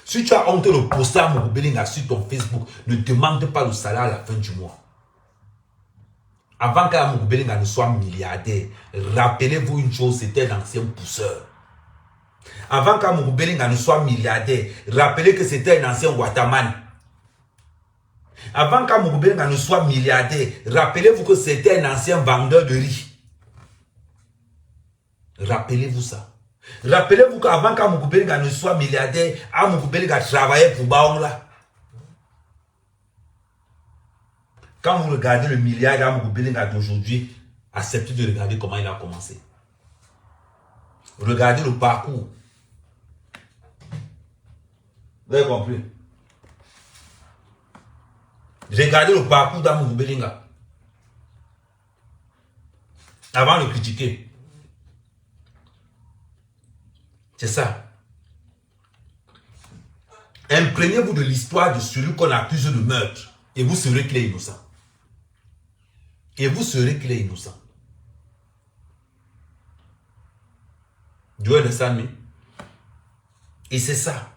Si tu as honte de poster Amougou Belinga sur ton Facebook, ne demande pas le salaire à la fin du mois. Avant qu'Amougou Belinga ne soit milliardaire, rappelez-vous une chose, c'était un ancien pousseur. Avant qu'Amougou Belinga ne soit milliardaire, rappelez que c'était un ancien Wataman. Avant qu'Amougou Belinga ne soit milliardaire, rappelez-vous que c'était un ancien vendeur de riz. Rappelez-vous ça. Rappelez-vous qu'avant qu'Amougou Belinga ne soit milliardaire, Amougou Belinga travaillait pour Baongla. Quand vous regardez le milliard d'Amougou Belinga d'aujourd'hui, acceptez de regarder comment il a commencé. Regardez le parcours. Vous avez compris? Regardez le parcours d'Amougou Belinga. Avant de critiquer. C'est ça. Imprégnez-vous de l'histoire de celui qu'on accuse de meurtre. Et vous saurez qu'il est innocent. Et vous saurez qu'il est innocent. Do you understand me? Et c'est ça.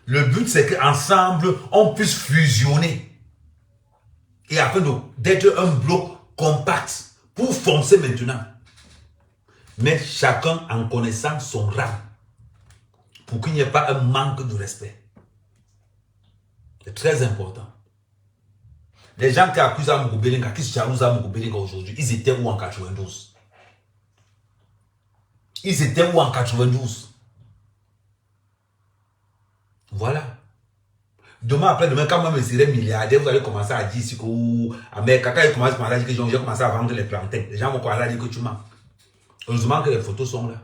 Le but, c'est qu'ensemble, on puisse fusionner. Et afin d'être un bloc compact pour foncer maintenant. Mais chacun en connaissant son rang. Pour qu'il n'y ait pas un manque de respect. C'est très important. Les gens qui accusent Amougou Belinga, qui se jalousent Amougou Belinga aujourd'hui, ils étaient où en 92? Ils étaient où en 92? Voilà. Demain, après-demain, quand moi je serai milliardaire, vous allez commencer à dire que quand il commence à dire que j'ai commencé à vendre les plantains, les gens vont commencer à dire que tu mens. Heureusement que les photos sont là.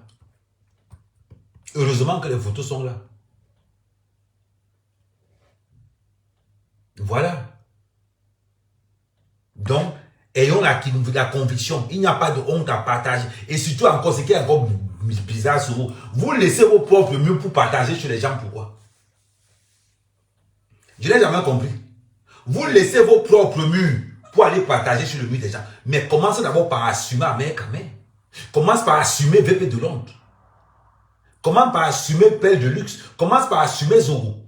Heureusement que les photos sont là. Voilà. Donc, ayons la conviction. Il n'y a pas de honte à partager. Et surtout encore, ce qui est encore bizarre sur vous, vous laissez vos propres murs pour partager sur les gens. Pourquoi? Je n'ai jamais compris. Vous laissez vos propres murs pour aller partager sur le mur des gens. Mais commencez d'abord par assumer Amer Kamer. Commence par assumer VP de Londres. Commence par assumer Pelle de Luxe. Commence par assumer Zoro.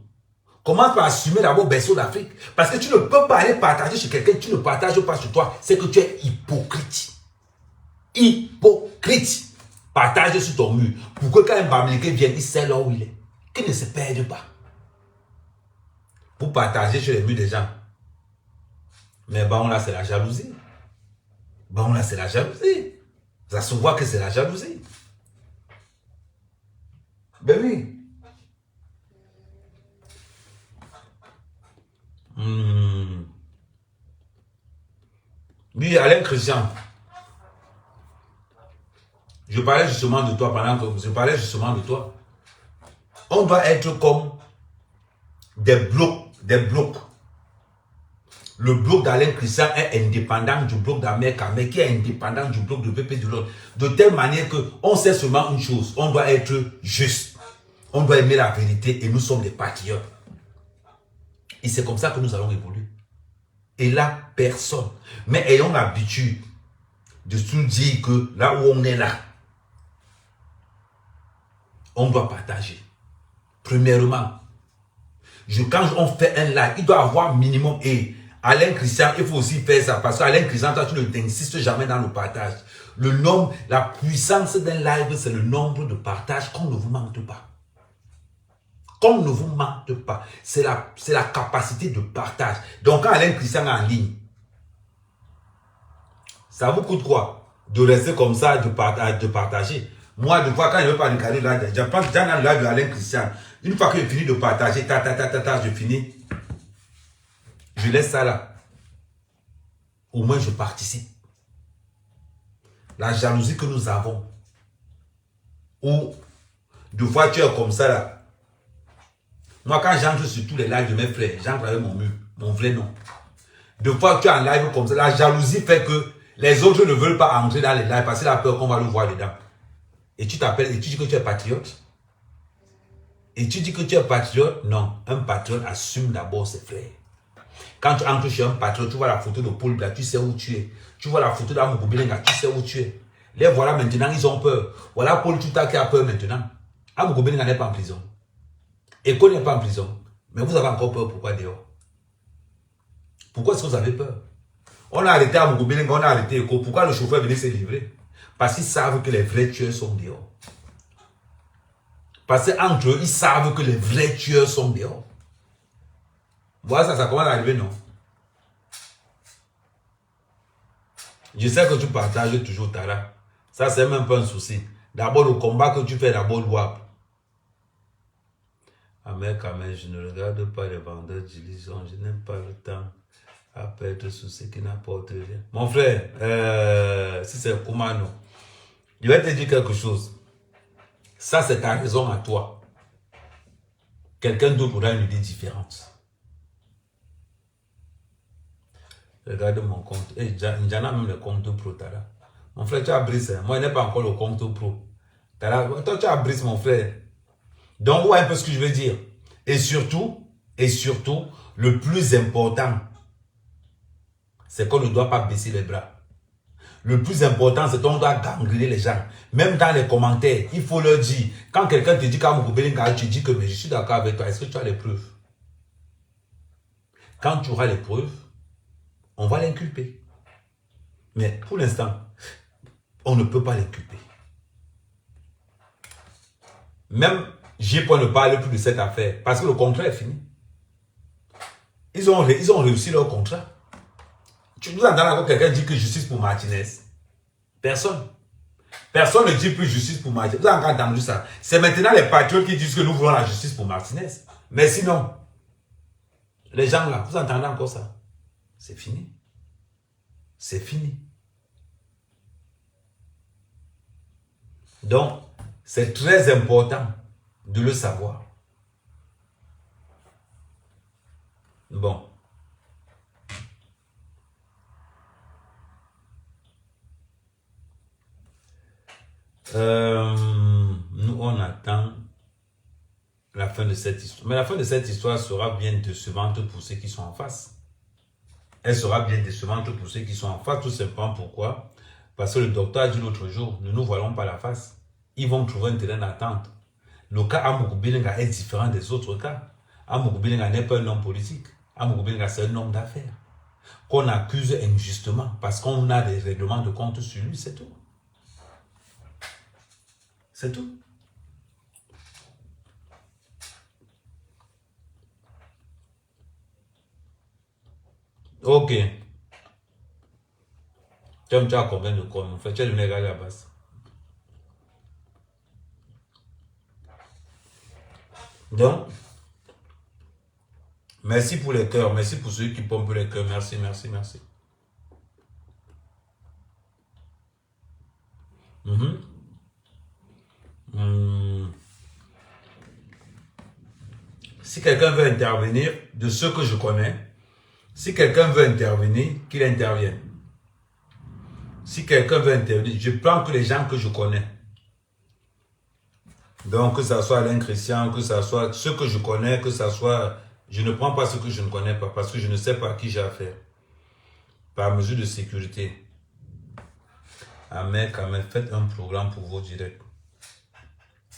Commence par assumer d'abord Berceau d'Afrique. Parce que tu ne peux pas aller partager chez quelqu'un, tu ne partages pas sur toi. C'est que tu es hypocrite. Hypocrite. Partage sur ton mur. Pour que quand un Bamileke vienne, il sait là où il est. Qu'il ne se perde pas. Pour partager sur les murs des gens. Mais bon, là, c'est la jalousie. Bon, là, c'est la jalousie. Ça se voit que c'est la jalousie. Ben oui. Oui, Alain Christian. Je parlais justement de toi pendant que je parlais justement de toi. On doit être comme des blocs, des blocs. Le bloc d'Alain Christian est indépendant du bloc d'Amer Kamer qui est indépendant du bloc de VP de Londres. De telle manière qu'on sait seulement une chose, on doit être juste. On doit aimer la vérité et nous sommes des patriotes. Et c'est comme ça que nous allons évoluer. Et là, personne. Mais ayons l'habitude de se dire que là où on est là, on doit partager. Premièrement, quand on fait un live, il doit avoir minimum et Alain Christian, il faut aussi faire ça parce qu'Alain Christian, toi, tu ne t'insistes jamais dans le partage. Le nombre, la puissance d'un live, c'est le nombre de partages qu'on ne vous manque pas. Qu'on ne vous manque pas. C'est la capacité de partage. Donc, quand Alain Christian est en ligne, ça vous coûte quoi? De rester comme ça, de partager. Moi, de fois, quand je ne veux pas regarder là, je prends dans le live de Alain Christian. Une fois que je finis de partager, je finis. Je laisse ça là. Au moins, je participe. La jalousie que nous avons. Ou, de fois, tu es comme ça là. Moi, quand j'entre sur tous les lives de mes frères, j'entre avec mon vrai nom. De fois, tu es en live comme ça. La jalousie fait que les autres ne veulent pas entrer dans les lives parce qu'ils ont peur qu'on va le voir dedans. Et tu t'appelles et tu dis que tu es patriote. Et tu dis que tu es patriote. Non, un patriote assume d'abord ses frères. Quand tu entres chez un patriote, tu vois la photo de Paul Bla, tu sais où tu es. Tu vois la photo d'Amou Bilinga, tu sais où tu es. Les voilà maintenant, ils ont peur. Voilà Paul Tuta qui a peur maintenant. Amou Bilinga n'est pas en prison. Eko n'est pas en prison. Mais vous avez encore peur, pourquoi dehors? Pourquoi est-ce que vous avez peur? On a arrêté Amou Bilinga, on a arrêté Eko. Pourquoi le chauffeur venait se livrer? Parce qu'ils savent que les vrais tueurs sont dehors. Parce qu'entre eux, ils savent que les vrais tueurs sont dehors. Voilà, ça commence à arriver, non? Je sais que tu partages toujours, Tara. Ça, c'est même pas un souci. D'abord, le combat que tu fais, d'abord, louable. Amer Kamer, je ne regarde pas les vendeurs d'illusions. Je n'aime pas le temps à perdre sur ce qui n'apporte rien. Mon frère, si c'est Kumano, je vais te dire quelque chose. Ça, c'est ta raison à toi. Quelqu'un d'autre aura une idée différente. Regarde mon compte. Et il y en a même le compte pro, Tara. Mon frère, tu as brisé. Moi, je n'ai pas encore le compte pro. Tara, toi, tu as brisé, mon frère. Donc, ouais, un peu ce que je veux dire. Et surtout, le plus important, c'est qu'on ne doit pas baisser les bras. Le plus important, c'est qu'on doit gangréner les gens. Même dans les commentaires, il faut leur dire. Quand quelqu'un te dit qu'Amou Bilinga, tu dis que mais je suis d'accord avec toi. Est-ce que tu as les preuves? Quand tu auras les preuves, on va l'inculper. Mais pour l'instant, on ne peut pas l'inculper. Même J-Point ne parle plus de cette affaire parce que le contrat est fini. Ils ont réussi leur contrat. Tu nous entends encore quelqu'un dire que justice pour Martinez? Personne. Personne ne dit plus justice pour Martinez. Vous avez encore entendu ça? C'est maintenant les patriotes qui disent que nous voulons la justice pour Martinez. Mais sinon, les gens là, vous entendez encore ça? C'est fini. C'est fini. Donc, c'est très important de le savoir. Bon. Nous, on attend la fin de cette histoire. Mais la fin de cette histoire sera bien décevante pour ceux qui sont en face. Elle sera bien décevante pour ceux qui sont en face, tout simplement pourquoi? Parce que le docteur a dit l'autre jour, ne nous voilons pas la face. Ils vont trouver un terrain d'attente. Le cas Amougou Bilinga est différent des autres cas. Amougou Bilinga n'est pas un homme politique. Amougou Bilinga, c'est un homme d'affaires. Qu'on accuse injustement parce qu'on a des règlements de compte sur lui, c'est tout. C'est tout. Ok. Tu as combien de corps? En fait, tu as donné à la base. Donc, merci pour les cœurs. Merci pour ceux qui pompent les cœurs. Merci, merci, merci. Mhm. Si quelqu'un veut intervenir, de ceux que je connais, si quelqu'un veut intervenir, qu'il intervienne. Si quelqu'un veut intervenir, je prends que les gens que je connais. Donc, que ce soit Alain Christian, que ce soit ceux que je connais, que ce soit... Je ne prends pas ceux que je ne connais pas parce que je ne sais pas à qui j'ai affaire. Par mesure de sécurité. Amen, quand même, faites un programme pour vos directs.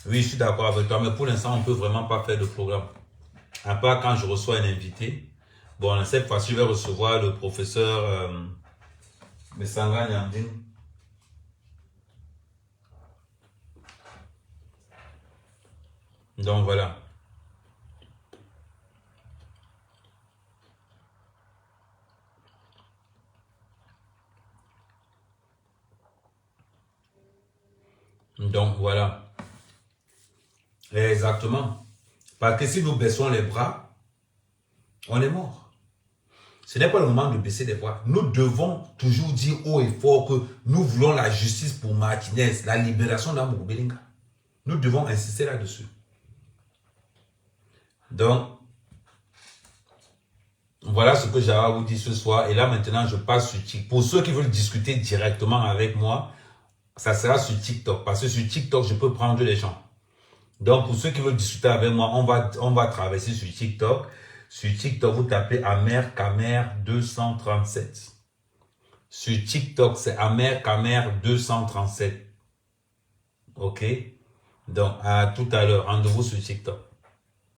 Oui, je suis d'accord avec toi, mais pour l'instant, on ne peut vraiment pas faire de programme. À part quand je reçois un invité. Bon, cette fois-ci, je vais recevoir le professeur Messanga Nyandine. Donc voilà. Donc voilà. Exactement. Parce que si nous baissons les bras, on est mort. Ce n'est pas le moment de baisser les bras. Nous devons toujours dire haut et fort que nous voulons la justice pour Martinez, la libération d'Amougou Belinga. Nous devons insister là-dessus. Donc, voilà ce que j'avais à vous dire ce soir. Et là, maintenant, je passe sur TikTok. Pour ceux qui veulent discuter directement avec moi, ça sera sur TikTok. Parce que sur TikTok, je peux prendre les gens. Donc, pour ceux qui veulent discuter avec moi, on va traverser sur TikTok. Sur TikTok, vous tapez Amer Kamer 237. Sur TikTok, c'est Amer Kamer 237. OK? Donc, à tout à l'heure. Rendez-vous sur TikTok.